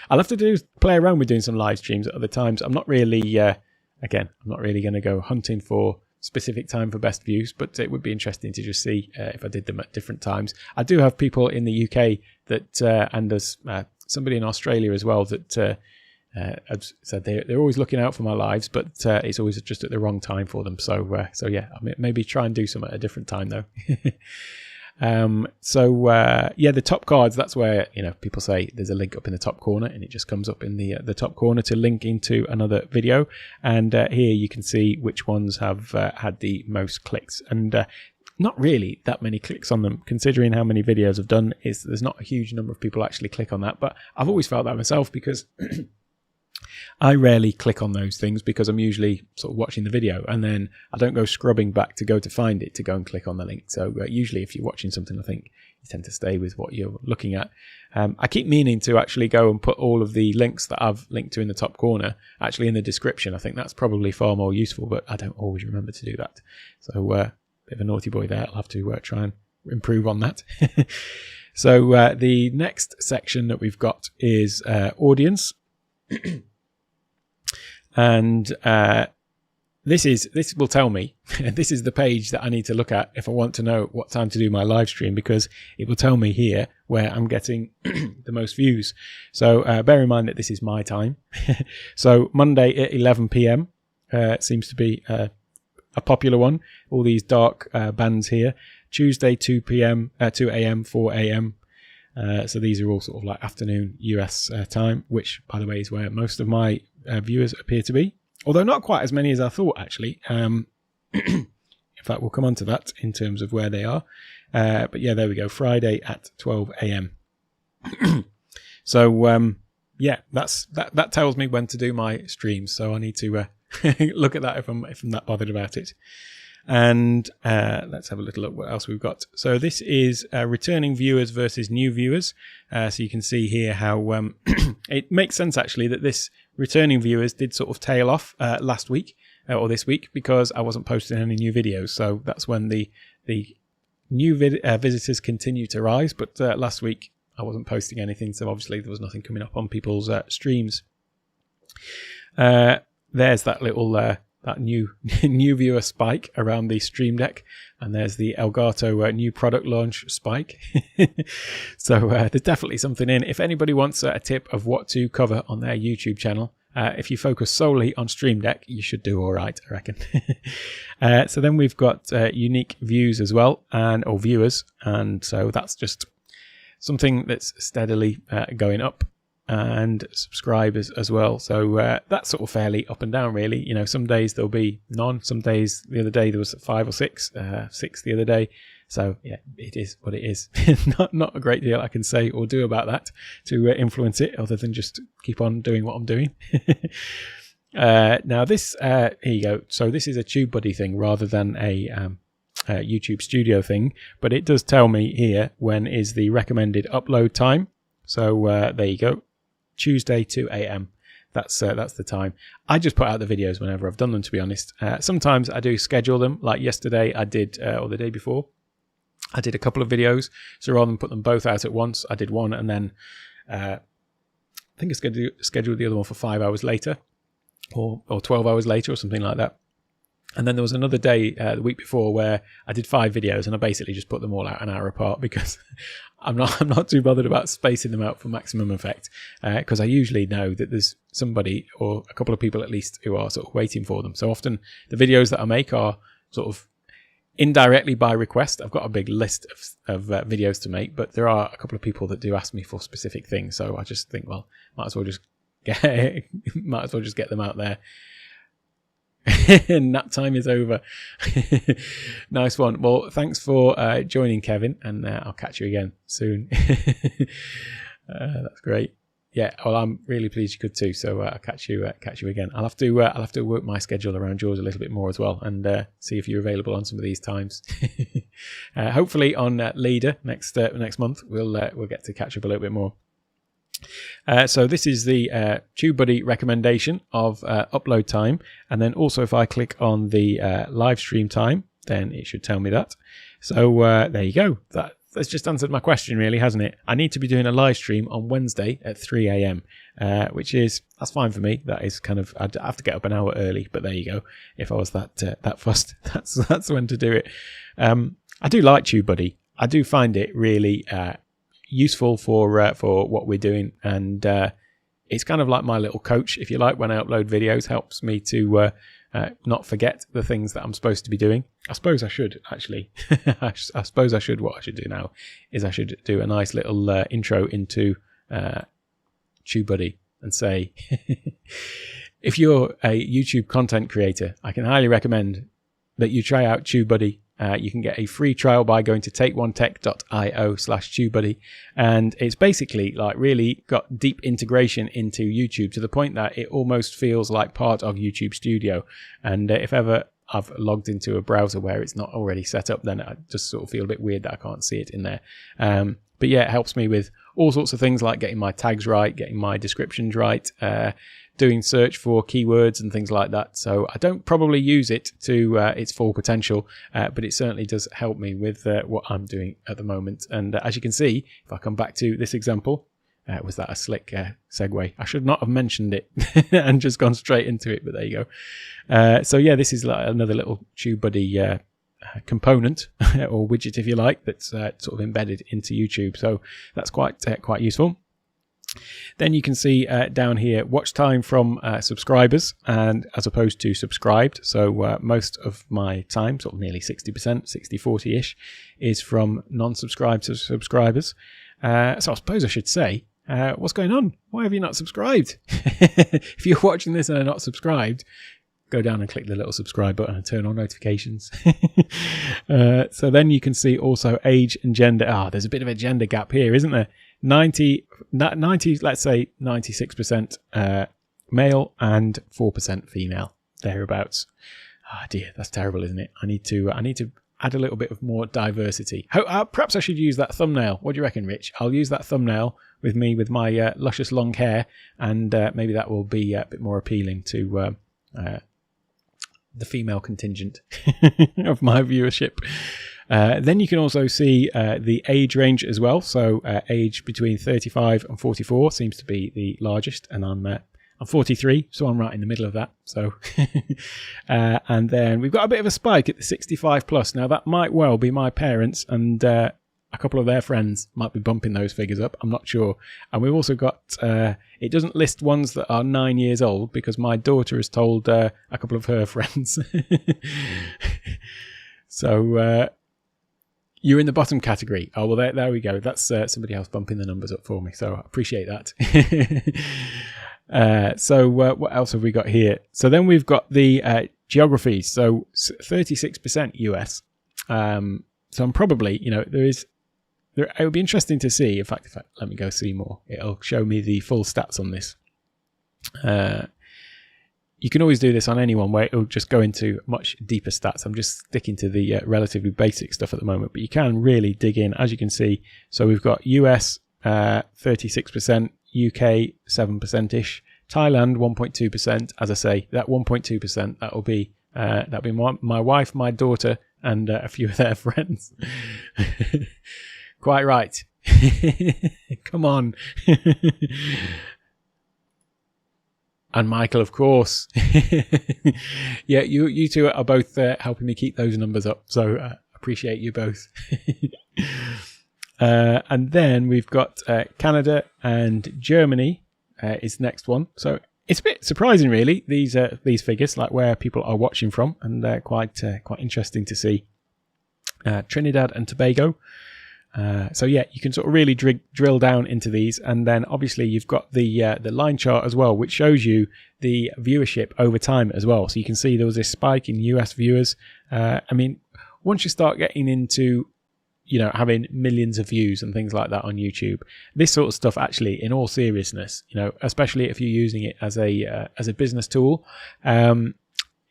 I'll have to play around with doing some live streams at other times. I'm not really, I'm not really going to go hunting for specific time for best views, but it would be interesting to just see if I did them at different times. I do have people in the UK that, and there's somebody in Australia as well that said they're always looking out for my lives, but it's always just at the wrong time for them. So yeah, maybe try and do some at a different time though. The top cards, that's where, people say there's a link up in the top corner, and it just comes up in the top corner to link into another video. And here you can see which ones have had the most clicks, and not really that many clicks on them, considering how many videos I've done. There's not a huge number of people actually click on that, but I've always felt that myself, because I rarely click on those things, because I'm usually sort of watching the video and then I don't go scrubbing back to go to find it to go and click on the link. So usually if you're watching something, I think you tend to stay with what you're looking at. I keep meaning to actually go and put all of the links that I've linked to in the top corner actually in the description. I think that's probably far more useful, but I don't always remember to do that. So bit of a naughty boy there. I'll have to try and improve on that. So the next section that we've got is audience. And this will tell me, this is the page that I need to look at if I want to know what time to do my live stream, because it will tell me here where I'm getting the most views. So bear in mind that this is my time. So Monday at 11 p.m. Seems to be a popular one. All these dark bands here. Tuesday 2 a.m., 4 a.m. So these are all sort of like afternoon US time, which, by the way, is where most of my viewers appear to be. Although not quite as many as I thought, actually. In fact, we'll come on to that in terms of where they are. But yeah, there we go. Friday at 12 a.m. So yeah, that tells me when to do my streams. So I need to look at that if I'm that bothered about it. And let's have a little look what else we've got. So this is returning viewers versus new viewers. So you can see here how it makes sense actually that this returning viewers did sort of tail off last week or this week, because I wasn't posting any new videos. So that's when the new visitors continue to rise. But last week I wasn't posting anything, so obviously there was nothing coming up on people's streams. There's that little that new viewer spike around the Stream Deck, and there's the Elgato new product launch spike. So there's definitely something in. If anybody wants a tip of what to cover on their YouTube channel, if you focus solely on Stream Deck, you should do all right, I reckon. So then we've got unique views as well, or viewers, and so that's just something that's steadily going up. And subscribers as well. So that's sort of fairly up and down, really. Some days there'll be none. Some days, the other day there was 5 or 6, 6 the other day. So yeah, it is what it is. not a great deal I can say or do about that to influence it, other than just keep on doing what I'm doing. Now this, here you go. So this is a TubeBuddy thing rather than a YouTube Studio thing, but it does tell me here when is the recommended upload time. So there you go. Tuesday 2 a.m. That's the time. I just put out the videos whenever I've done them, to be honest. Sometimes I do schedule them, like yesterday I did, or the day before, I did a couple of videos. So rather than put them both out at once, I did one, and then I think I scheduled the other one for 5 hours later, or 12 hours later, or something like that. And then there was another day the week before where I did 5 videos, and I basically just put them all out an hour apart, because I'm not too bothered about spacing them out for maximum effect, because I usually know that there's somebody, or a couple of people at least, who are sort of waiting for them. So often the videos that I make are sort of indirectly by request. I've got a big list of videos to make, but there are a couple of people that do ask me for specific things. So I just think, well, might as well just get them out there. Nap time is over. Nice one. Well, thanks for joining, Kevin, and I'll catch you again soon. That's great. Yeah, well, I'm really pleased you could too. So I'll catch you again. I'll have to work my schedule around yours a little bit more as well, and see if you're available on some of these times. Hopefully on Leader next month, we'll get to catch up a little bit more. So this is the TubeBuddy recommendation of upload time, and then also if I click on the live stream time, then it should tell me that. So there you go. That's just answered my question, really, hasn't it? I need to be doing a live stream on Wednesday at 3 a.m, that's fine for me. That is kind of, I'd have to get up an hour early, but there you go. If I was that fussed, that's when to do it. I do like TubeBuddy. I do find it really useful for what we're doing, and it's kind of like my little coach, if you like. When I upload videos, helps me to not forget the things that I'm supposed to be doing. I suppose I should actually. I suppose I should. What I should do now is I should do a nice little intro into TubeBuddy and say, if you're a YouTube content creator, I can highly recommend that you try out TubeBuddy. You can get a free trial by going to takeonetech.io/TubeBuddy, and it's basically like really got deep integration into YouTube to the point that it almost feels like part of YouTube Studio. And if ever I've logged into a browser where it's not already set up, then I just sort of feel a bit weird that I can't see it in there. But yeah, it helps me with all sorts of things like getting my tags right, getting my descriptions right, doing search for keywords and things like that. So I don't probably use it to its full potential, but it certainly does help me with what I'm doing at the moment. And as you can see, if I come back to this example, was that a slick segue? I should not have mentioned it and just gone straight into it, but there you go. So yeah, this is like another little TubeBuddy component or widget, if you like, that's sort of embedded into YouTube. So that's quite useful. Then you can see down here watch time from subscribers and as opposed to subscribed. So most of my time, sort of nearly 60%, 60-40-ish, is from non-subscribed to subscribers. So I suppose I should say, what's going on? Why have you not subscribed? If you're watching this and are not subscribed, go down and click the little subscribe button and turn on notifications. So then you can see also age and gender. There's a bit of a gender gap here, isn't there? 90, let's say 96% male and 4% female, thereabouts. Dear, that's terrible, isn't it? I need to add a little bit of more diversity. Perhaps I should use that thumbnail. What do you reckon, Rich? I'll use that thumbnail with me with my luscious long hair, and maybe that will be a bit more appealing to the female contingent of my viewership. Then you can also see the age range as well. So age between 35 and 44 seems to be the largest, and I'm 43, so I'm right in the middle of that. So and then we've got a bit of a spike at the 65 plus. Now that might well be my parents, and a couple of their friends might be bumping those figures up. I'm not sure. And we've also got, it doesn't list ones that are 9 years old because my daughter has told a couple of her friends. So you're in the bottom category. Oh, well, there we go. That's somebody else bumping the numbers up for me. So I appreciate that. So what else have we got here? So then we've got the geographies. So 36% US. So I'm probably, it would be interesting to see. In fact, let me go see more. It'll show me the full stats on this. You can always do this on anyone where it'll just go into much deeper stats. I'm just sticking to the relatively basic stuff at the moment, but you can really dig in, as you can see. So we've got US 36%, UK 7%ish, Thailand 1.2%. As I say, that 1.2%, that'll be my wife, my daughter, and a few of their friends. Quite right. Come on. And Michael, of course. Yeah, you two are both helping me keep those numbers up, so appreciate you both. And then we've got Canada and Germany is the next one. So it's a bit surprising, really, these figures, like where people are watching from, and they're quite interesting to see. Trinidad and Tobago, So yeah, you can sort of really drill down into these, and then obviously you've got the line chart as well, which shows you the viewership over time as well. So you can see there was this spike in US viewers. I mean, once you start getting into, you know, having millions of views and things like that on YouTube, this sort of stuff actually, in all seriousness, you know, especially if you're using it as a business tool,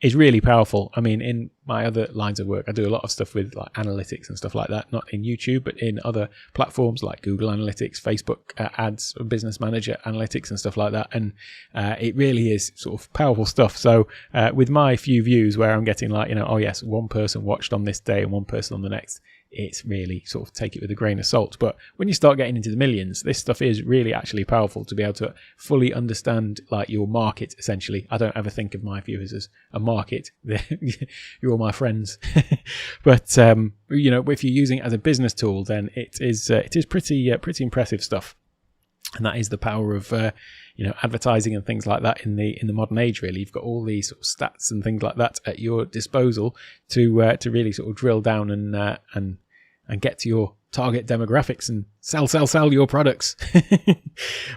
is really powerful. I mean, in my other lines of work, I do a lot of stuff with like analytics and stuff like that, not in YouTube, but in other platforms like Google Analytics, Facebook ads, Business Manager analytics and stuff like that. And it really is sort of powerful stuff. So with my few views where I'm getting like, you know, oh yes, one person watched on this day and one person on the next, it's really sort of take it with a grain of salt. But when you start getting into the millions, this stuff is really actually powerful to be able to fully understand like your market, essentially. I don't ever think of my viewers as a market. You're all my friends. But you know, if you're using it as a business tool, then it is pretty impressive stuff. And that is the power of you know, advertising and things like that in the modern age. Really, you've got all these sort of stats and things like that at your disposal to really sort of drill down and get to your target demographics and sell your products.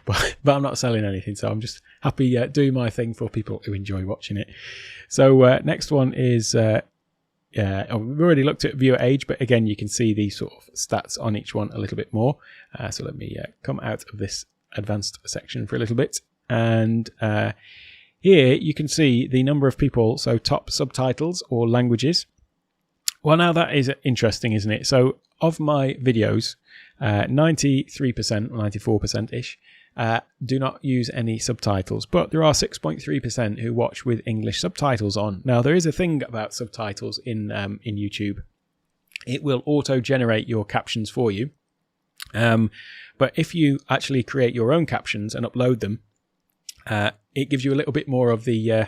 but I'm not selling anything, so I'm just happy doing my thing for people who enjoy watching it. So next one is we've already looked at viewer age, but again you can see the sort of stats on each one a little bit more. So let me come out of this advanced section for a little bit, and here you can see the number of people, so top subtitles or languages. Well, now that is interesting, isn't it? So of my videos, 93% or 94% ish do not use any subtitles, but there are 6.3% who watch with English subtitles on. Now there is a thing about subtitles in YouTube. It will auto generate your captions for you. But if you actually create your own captions and upload them, it gives you a little bit more of the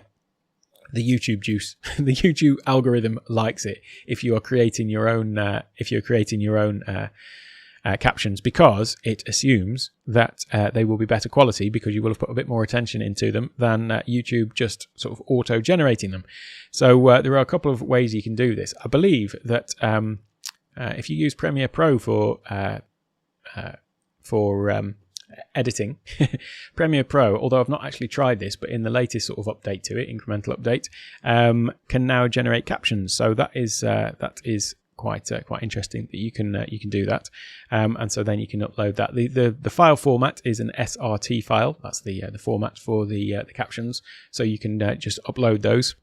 YouTube juice. The YouTube algorithm likes it if you are creating your own captions, because it assumes that they will be better quality because you will have put a bit more attention into them than YouTube just sort of auto generating them. So there are a couple of ways you can do this. I believe that if you use Premiere Pro for editing, Premiere Pro, although I've not actually tried this, but in the latest sort of update to it, incremental update, can now generate captions. So that is quite interesting that you can do that, and so then you can upload that. The file format is an SRT file. That's the format for the captions. So you can just upload those.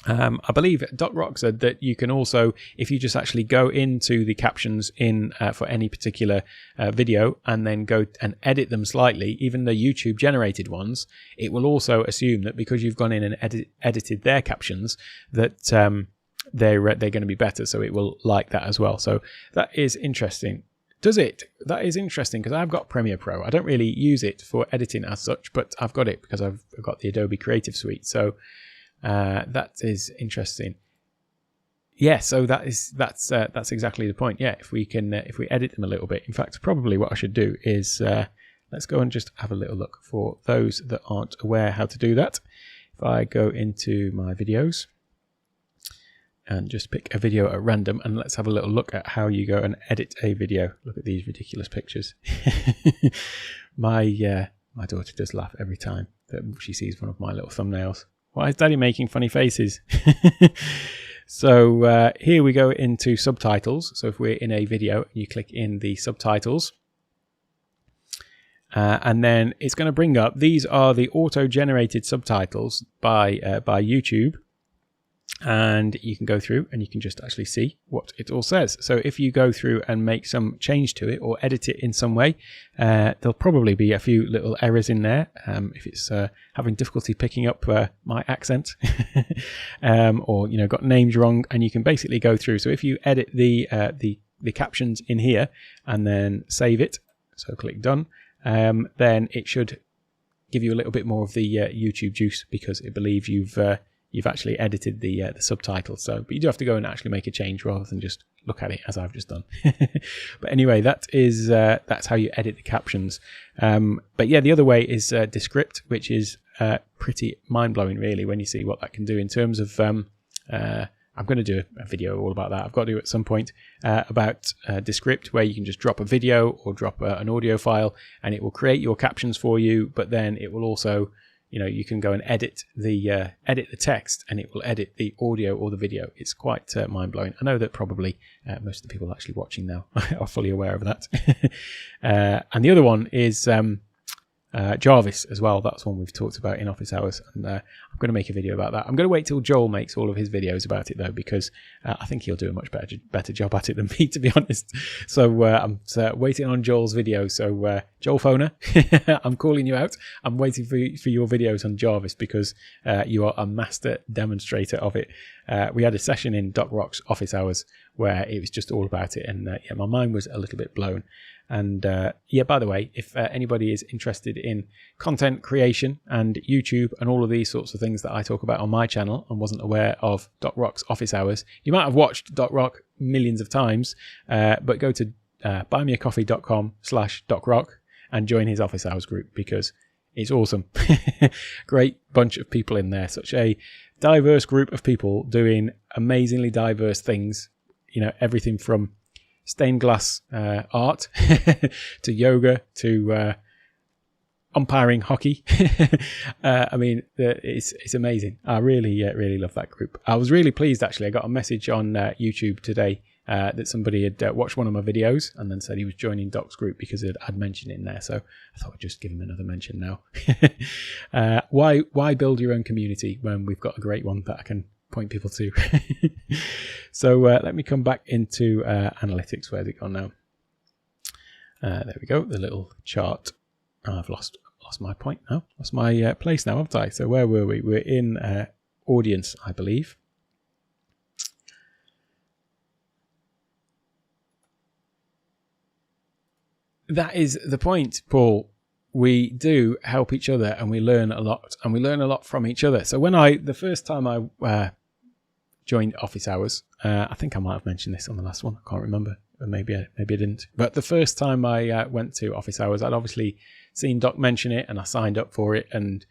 I believe Doc Rock said that you can also, if you just actually go into the captions in for any particular video and then go and edit them slightly, even the YouTube generated ones, it will also assume that because you've gone in and edited their captions that they're going to be better. So it will like that as well. So that is interesting. Does it? That is interesting because I've got Premiere Pro. I don't really use it for editing as such, but I've got it because I've got the Adobe Creative Suite. So that is interesting. Yeah, so that's exactly the point. Yeah, if we edit them a little bit. In fact, probably what I should do is let's go and just have a little look for those that aren't aware how to do that. If I go into my videos and just pick a video at random, and let's have a little look at how you go and edit a video. Look at these ridiculous pictures. My daughter does laugh every time that she sees one of my little thumbnails. Why is Daddy making funny faces? So here we go into subtitles. So if we're in a video, you click in the subtitles. And then it's going to bring up, these are the auto-generated subtitles by YouTube. And you can go through and you can just actually see what it all says. So if you go through and make some change to it or edit it in some way, there'll probably be a few little errors in there. If it's having difficulty picking up my accent or, you know, got names wrong, and you can basically go through. So if you edit the captions in here and then save it, so click done, then it should give you a little bit more of the YouTube juice because it believes you've actually edited the subtitles. So, but you do have to go and actually make a change rather than just look at it as I've just done. But anyway, that's how you edit the captions. But yeah, the other way is Descript, which is pretty mind blowing, really, when you see what that can do in terms of I'm going to do a video all about that. I've got to do at some point about Descript, where you can just drop a video or drop an audio file and it will create your captions for you, but then it will also, you can go and edit the text and it will edit the audio or the video. It's quite mind-blowing. I know that probably most of the people actually watching now are fully aware of that. And the other one is Jarvis as well. That's one we've talked about in office hours, and I'm going to make a video about that. I'm going to wait till Joel makes all of his videos about it though, because I think he'll do a much better job at it than me, to be honest. So I'm waiting on Joel's video. So Joel Phoner, I'm calling you out. I'm waiting for your videos on Jarvis, because you are a master demonstrator of it. We had a session in Doc Rock's office hours where it was just all about it, and my mind was a little bit blown. And by the way, if anybody is interested in content creation and YouTube and all of these sorts of things that I talk about on my channel and wasn't aware of Doc Rock's office hours, you might have watched Doc Rock millions of times, but go to buymeacoffee.com/DocRock and join his office hours group, because it's awesome. Great bunch of people in there, such a diverse group of people doing amazingly diverse things, everything from stained glass art to yoga to umpiring hockey. I mean, it's amazing. I really love that group. I was really pleased, actually. I got a message on YouTube today that somebody had watched one of my videos and then said he was joining Doc's group because I'd mentioned it in there. So I thought I'd just give him another mention now. Why build your own community when we've got a great one that I can point people to? So let me come back into analytics. Where's it gone now? There we go, the little chart. I've lost my point now, lost my place now, haven't I? So where were we? We're in audience, I believe. That is the point, Paul. We do help each other and we learn a lot, and we learn a lot from each other. So when the first time I joined office hours, I think I might have mentioned this on the last one, I can't remember, or maybe I didn't, but the first time I went to office hours, I'd obviously seen Doc mention it and I signed up for it, and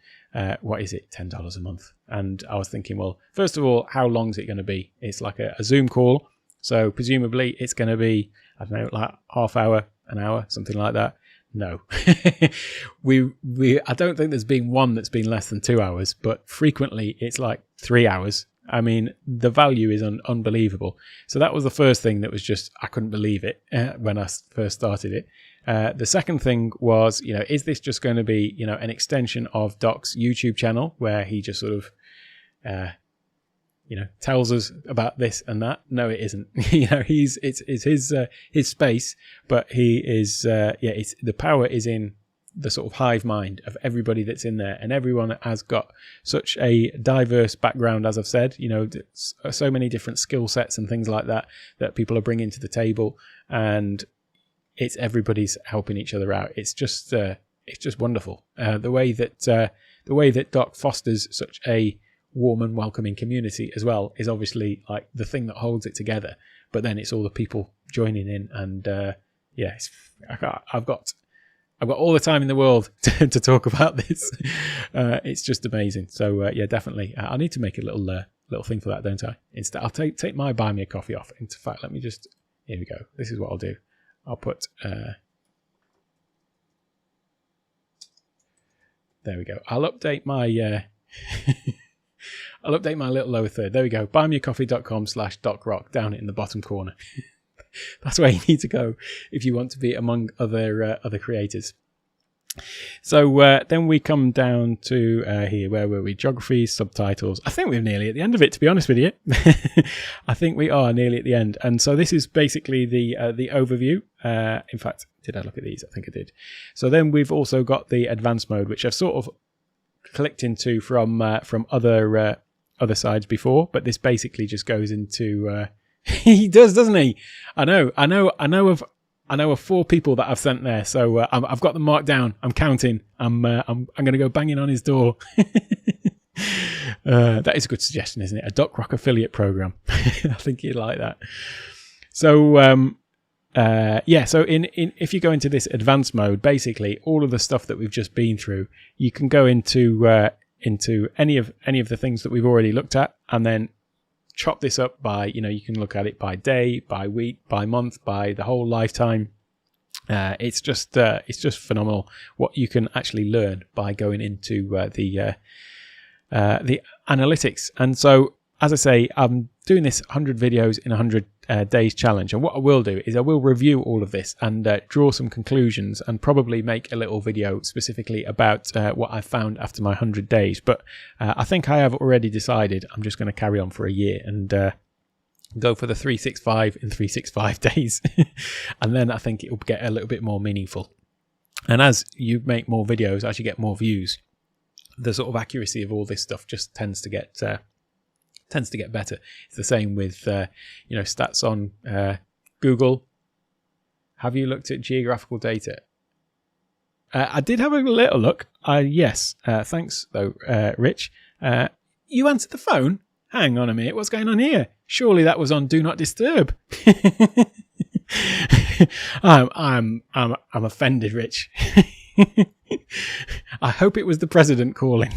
what is it, $10 a month? And I was thinking, well, first of all, how long is it going to be? It's like a Zoom call, so presumably it's going to be, I don't know, like half hour, an hour, something like that. No. I don't think there's been one that's been less than 2 hours, but frequently it's like 3 hours. I mean, the value is unbelievable. So that was the first thing that was just, I couldn't believe it when I first started it. The second thing was, is this just going to be, an extension of Doc's YouTube channel where he just sort of, tells us about this and that? No, it isn't. It's his space, but he is, the power is in the sort of hive mind of everybody that's in there, and everyone has got such a diverse background, as I've said, so many different skill sets and things like that people are bringing to the table, and it's everybody's helping each other out. It's just wonderful. The way that Doc fosters such a warm and welcoming community as well is obviously like the thing that holds it together, but then it's all the people joining in, and I've got all the time in the world to talk about this. It's just amazing. So definitely. I need to make a little thing for that, don't I? Instead, I'll take my buy me a coffee off. In fact, let me just, here we go. This is what I'll do. I'll put, there we go. I'll update my, I'll update my little lower third. There we go. buymeacoffee.com/DocRock, down it in the bottom corner. That's where you need to go if you want to be among other creators. So then we come down to here. Where were we? Geography, subtitles. I think we're nearly at the end of it, to be honest with you. I think we are nearly at the end. And so this is basically the overview. In fact, did I look at these? I think I did. So then we've also got the advanced mode, which I've sort of clicked into from other sides before, but this basically just goes into he does, doesn't he? I know of 4 people that I've sent there, so I've got them marked down. I'm counting. I'm going to go banging on his door. That is a good suggestion, isn't it? A Doc Rock affiliate program. I think you'd like that. So so in if you go into this advanced mode, basically all of the stuff that we've just been through, you can go into any of the things that we've already looked at, and then chop this up by, you can look at it by day, by week, by month, by the whole lifetime. It's just phenomenal what you can actually learn by going into the analytics. And so, as I say, I'm doing this 100 videos in 100 days challenge. And what I will do is I will review all of this and draw some conclusions and probably make a little video specifically about what I found after my 100 days. But I think I have already decided I'm just going to carry on for a year and go for the 365 in 365 days. And then I think it will get a little bit more meaningful. And as you make more videos, as you get more views, the sort of accuracy of all this stuff just tends to get better. It's the same with stats on Google. Have you looked at geographical data? I did have a little look. Yes. Thanks though, Rich. You answered the phone? Hang on a minute. What's going on here? Surely that was on Do Not Disturb. I'm offended, Rich. I hope it was the president calling.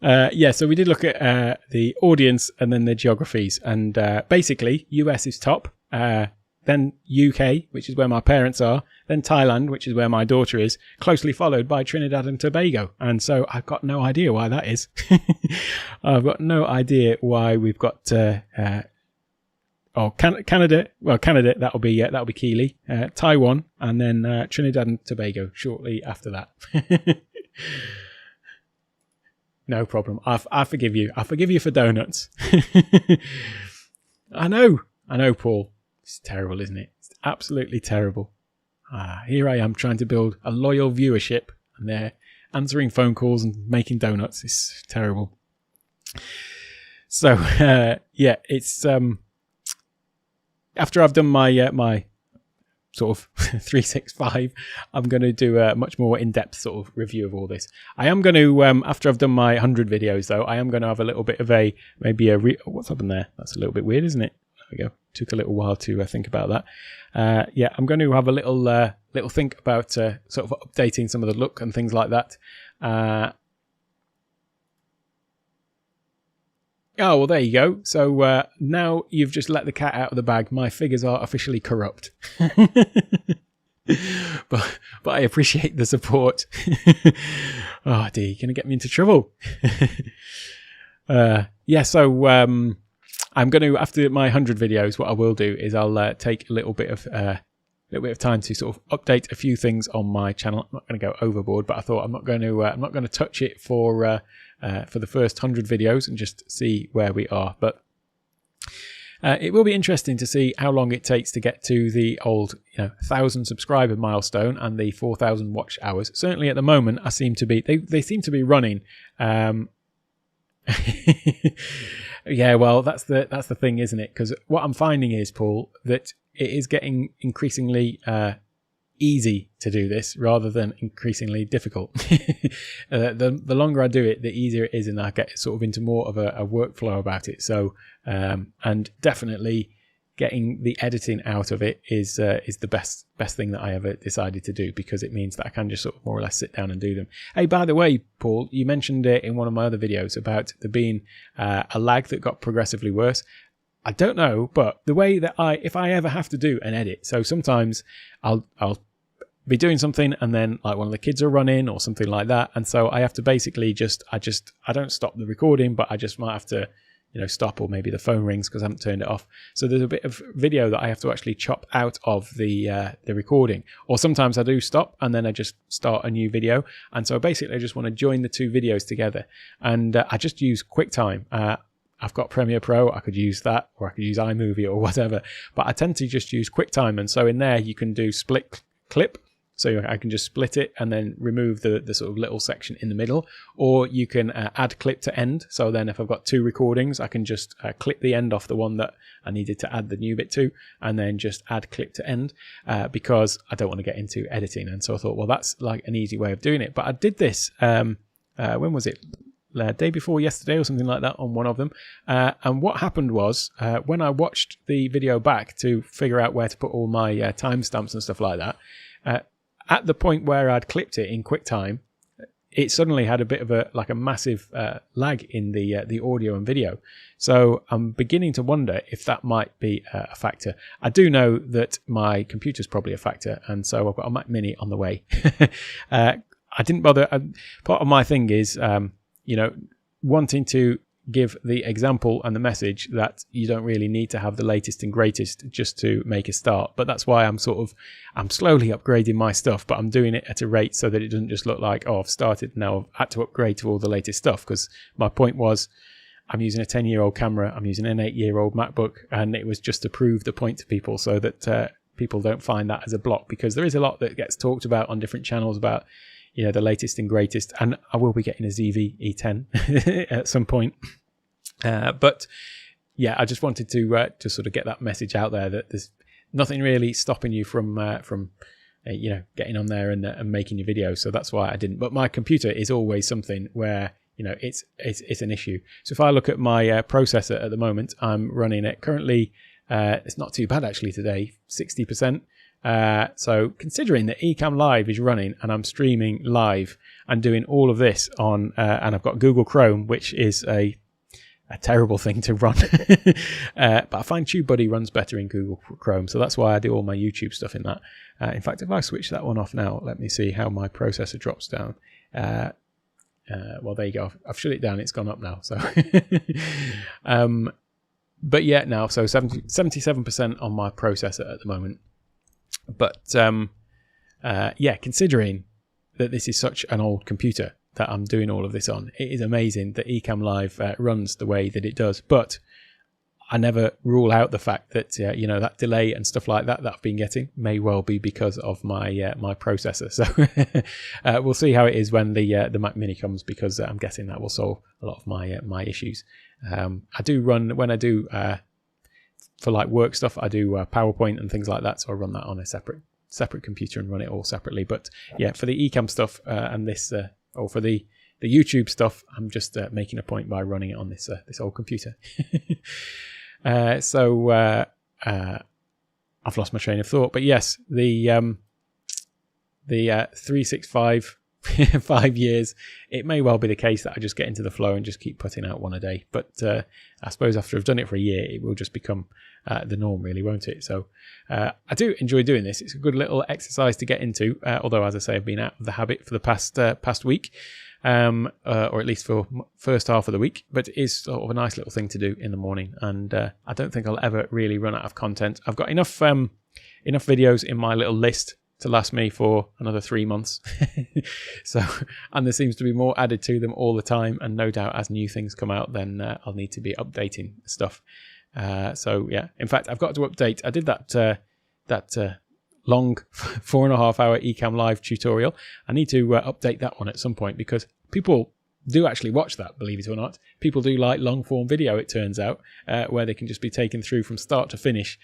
So we did look at the audience and then the geographies, and basically US is top, then UK, which is where my parents are, then Thailand, which is where my daughter is, closely followed by Trinidad and Tobago. And so I've got no idea why that is. I've got no idea why we've got Canada. Well, Canada, that'll be Keeley, Taiwan, and then Trinidad and Tobago shortly after that. No problem. I forgive you. I forgive you for donuts. I know, Paul. It's terrible, isn't it? It's absolutely terrible. Here I am trying to build a loyal viewership, and they're answering phone calls and making donuts. It's terrible. So, it's after I've done my sort of 365, I'm going to do a much more in-depth sort of review of all this. I am going to, after I've done my 100 videos though, I am going to have a little bit of what's happened there? That's a little bit weird, isn't it? There we go. Took a little while to think about that. I'm going to have a little think about sort of updating some of the look and things like that. Oh, well, there you go. So now you've just let the cat out of the bag. My figures are officially corrupt. but I appreciate the support. Oh, dear, you're going to get me into trouble. I'm going to, after my 100 videos, what I will do is I'll take a little bit of time to sort of update a few things on my channel. I'm not going to go overboard, but I thought I'm not going to touch it for the first 100 videos and just see where we are. But it will be interesting to see how long it takes to get to the old 1,000 subscriber milestone and the 4,000 watch hours. Certainly at the moment, they seem to be running. Yeah, well, that's the thing, isn't it? Because what I'm finding is, Paul, that it is getting increasingly easy to do this rather than increasingly difficult. The longer I do it, the easier it is, and I get sort of into more of a workflow about it. So, and definitely getting the editing out of it is the best thing that I ever decided to do, because it means that I can just sort of more or less sit down and do them. Hey, by the way, Paul, you mentioned it in one of my other videos about there being a lag that got progressively worse. I don't know, but the way that if I ever have to do an edit, so sometimes I'll be doing something and then like one of the kids are running or something like that, and so I have to basically I don't stop the recording, but I just might have to stop, or maybe the phone rings because I haven't turned it off. So there's a bit of video that I have to actually chop out of the recording. Or sometimes I do stop and then I just start a new video. And so basically I just want to join the two videos together. And I just use QuickTime. I've got Premiere Pro, I could use that, or I could use iMovie or whatever. But I tend to just use QuickTime. And so in there you can do split clip. So I can just split it and then remove the sort of little section in the middle, or you can add clip to end. So then if I've got two recordings, I can just clip the end off the one that I needed to add the new bit to, and then just add clip to end, because I don't want to get into editing. And so I thought, well, that's like an easy way of doing it. But I did this, when was it? Day before yesterday or something like that on one of them. And what happened was, when I watched the video back to figure out where to put all my timestamps and stuff like that, at the point where I'd clipped it in QuickTime, it suddenly had a bit of a massive lag in the audio and video. So I'm beginning to wonder if that might be a factor. I do know that my computer's probably a factor, and so I've got a Mac Mini on the way. I didn't bother. Part of my thing is, wanting to give the example and the message that you don't really need to have the latest and greatest just to make a start. But that's why I'm slowly upgrading my stuff, but I'm doing it at a rate so that it doesn't just look like, oh, I've started, now I've had to upgrade to all the latest stuff. Because my point was, I'm using a 10-year-old camera, I'm using an 8-year-old MacBook, and it was just to prove the point to people so that people don't find that as a block, because there is a lot that gets talked about on different channels about, the latest and greatest, and I will be getting a ZV E10 at some point. But yeah, I just wanted to sort of get that message out there that there's nothing really stopping you from getting on there and making your videos. So that's why I didn't. But my computer is always something where it's an issue. So if I look at my processor at the moment, I'm running it currently. It's not too bad actually today, 60%. So considering that Ecamm Live is running and I'm streaming live and doing all of this on, and I've got Google Chrome, which is a terrible thing to run. But I find TubeBuddy runs better in Google Chrome. So that's why I do all my YouTube stuff in that. In fact, if I switch that one off now, let me see how my processor drops down. Well, there you go. I've shut it down. It's gone up now. So, but yeah, now, so 77% on my processor at the moment. But yeah, considering that this is such an old computer that I'm doing all of this on, it is amazing that Ecamm Live runs the way that it does. But I never rule out the fact that that delay and stuff like that I've been getting may well be because of my my processor. So we'll see how it is when the Mac Mini comes, because I'm guessing that will solve a lot of my issues. I do run, when I do for like work stuff, I do PowerPoint and things like that, so I run that on a separate computer and run it all separately. But yeah, for the Ecamm stuff and this, or for the YouTube stuff, I'm just making a point by running it on this old computer. So I've lost my train of thought. But yes, the 365 5 years, it may well be the case that I just get into the flow and just keep putting out one a day. But I suppose after I've done it for a year, it will just become the norm, really, won't it? So I do enjoy doing this. It's a good little exercise to get into, although, as I say, I've been out of the habit for the past week, or at least for first half of the week. But it is sort of a nice little thing to do in the morning, and I don't think I'll ever really run out of content. I've got enough videos in my little list to last me for another 3 months. So, and there seems to be more added to them all the time, and no doubt as new things come out, then I'll need to be updating stuff. So yeah, in fact, I've got to update. I did that long 4.5 hour Ecamm Live tutorial. I need to update that one at some point, because people do actually watch that, believe it or not. People do like long form video, it turns out, where they can just be taken through from start to finish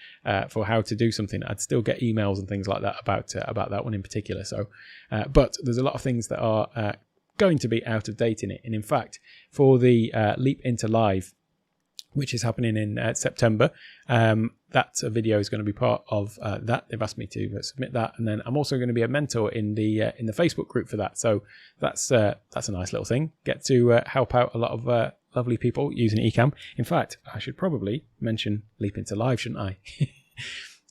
for how to do something. I'd still get emails and things like that about that one in particular. So, but there's a lot of things that are going to be out of date in it. And in fact, for the Leap into Live, which is happening in September, that video is going to be part of that. They've asked me to submit that, and then I'm also going to be a mentor in the Facebook group for that. So that's a nice little thing. Get to help out a lot of lovely people using Ecamm. In fact, I should probably mention Leap into Live, shouldn't I?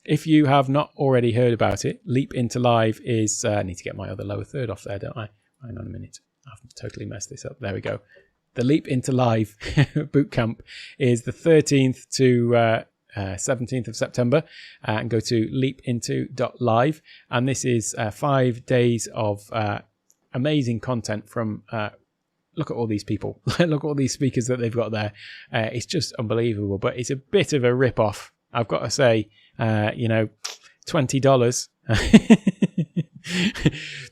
If you have not already heard about it, Leap into Live is. I need to get my other lower third off there, don't I? Hang on a minute. I've totally messed this up. There we go. The Leap into Live bootcamp is the 13th to 17th of September, and go to leapinto.live. And this is 5 days of amazing content from, look at all these people, look at all these speakers that they've got there. It's just unbelievable, but it's a bit of a rip-off, I've got to say. $20.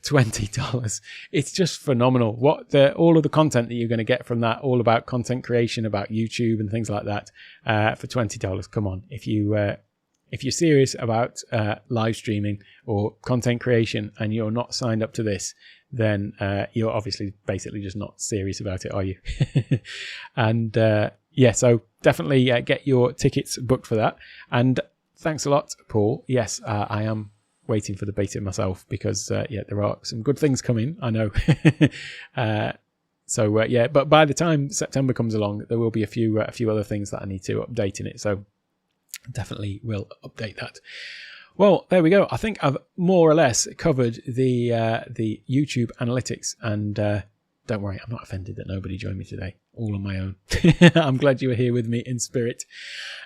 $20. It's just phenomenal. All of the content that you're going to get from that, all about content creation, about YouTube and things like that, for $20. Come on, if you're serious about live streaming or content creation and you're not signed up to this, then you're obviously basically just not serious about it, are you? And yeah, so definitely get your tickets booked for that. And thanks a lot, Paul. Yes, I am waiting for the beta myself because yeah, there are some good things coming, I know. So yeah, but by the time September comes along, there will be a few other things that I need to update in it. So definitely will update that. Well, there we go. I think I've more or less covered the YouTube analytics, and don't worry, I'm not offended that nobody joined me today, all on my own. I'm glad you were here with me in spirit.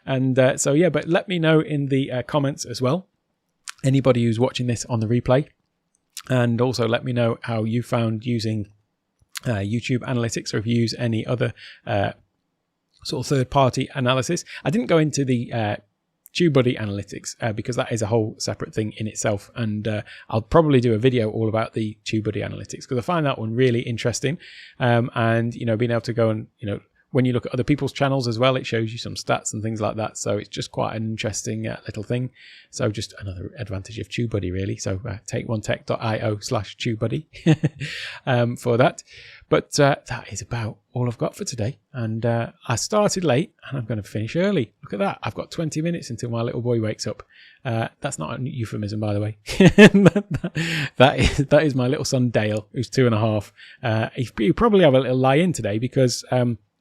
And so yeah, but let me know in the comments as well, anybody who's watching this on the replay, and also let me know how you found using YouTube analytics, or if you use any other sort of third-party analysis. I didn't go into the TubeBuddy analytics because that is a whole separate thing in itself, and I'll probably do a video all about the TubeBuddy analytics because I find that one really interesting. And you know, being able to go and, you know, when you look at other people's channels as well, it shows you some stats and things like that. So it's just quite an interesting little thing. So just another advantage of TubeBuddy, really. So takeonetech.io/TubeBuddy for that. But that is about all I've got for today. And I started late and I'm going to finish early. Look at that. I've got 20 minutes until my little boy wakes up. That's not a euphemism, by the way. that is my little son, Dale, who's 2.5. He'll probably have a little lie in today because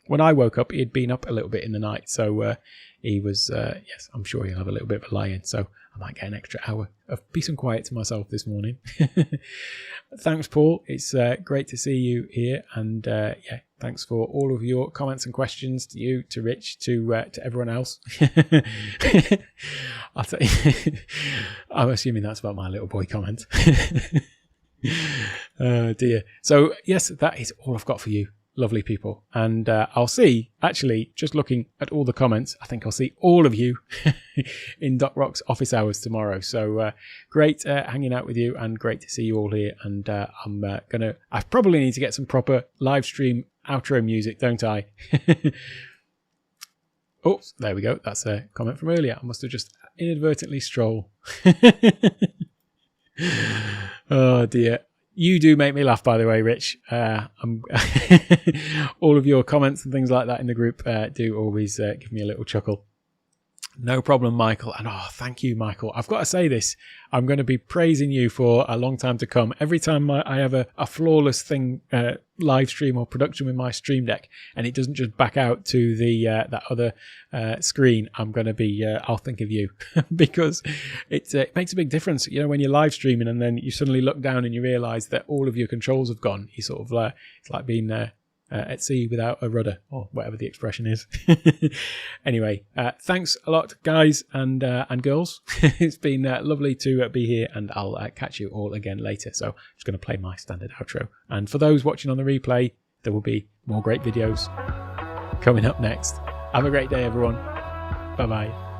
when I woke up, he'd been up a little bit in the night. So he was, yes, I'm sure he'll have a little bit of a lie in. So I might get an extra hour of peace and quiet to myself this morning. Thanks, Paul. It's great to see you here. And yeah, thanks for all of your comments and questions, to you, to Rich, to everyone else. I'll tell you, I'm assuming that's about my little boy comment. Oh dear. So yes, that is all I've got for you. Lovely people. And I'll see, actually, just looking at all the comments, I think I'll see all of you in Doc Rock's office hours tomorrow. So great hanging out with you, and great to see you all here. And I probably need to get some proper live stream outro music, don't I? Oops, there we go. That's a comment from earlier. I must have just inadvertently strolled. Oh dear. You do make me laugh, by the way, Rich. All of your comments and things like that in the group do always give me a little chuckle. No problem, Michael. And oh, thank you, Michael. I've got to say this. I'm going to be praising you for a long time to come. Every time I have a flawless thing, live stream or production with my Stream Deck, and it doesn't just back out to the that other screen, I'm going to be, I'll think of you because it makes a big difference. You know, when you're live streaming and then you suddenly look down and you realize that all of your controls have gone, you sort of, it's like being at sea without a rudder, or whatever the expression is. Anyway, thanks a lot, guys and girls. It's been lovely to be here, and I'll catch you all again later. So I'm just going to play my standard outro. And for those watching on the replay, there will be more great videos coming up next. Have a great day, everyone. Bye-bye.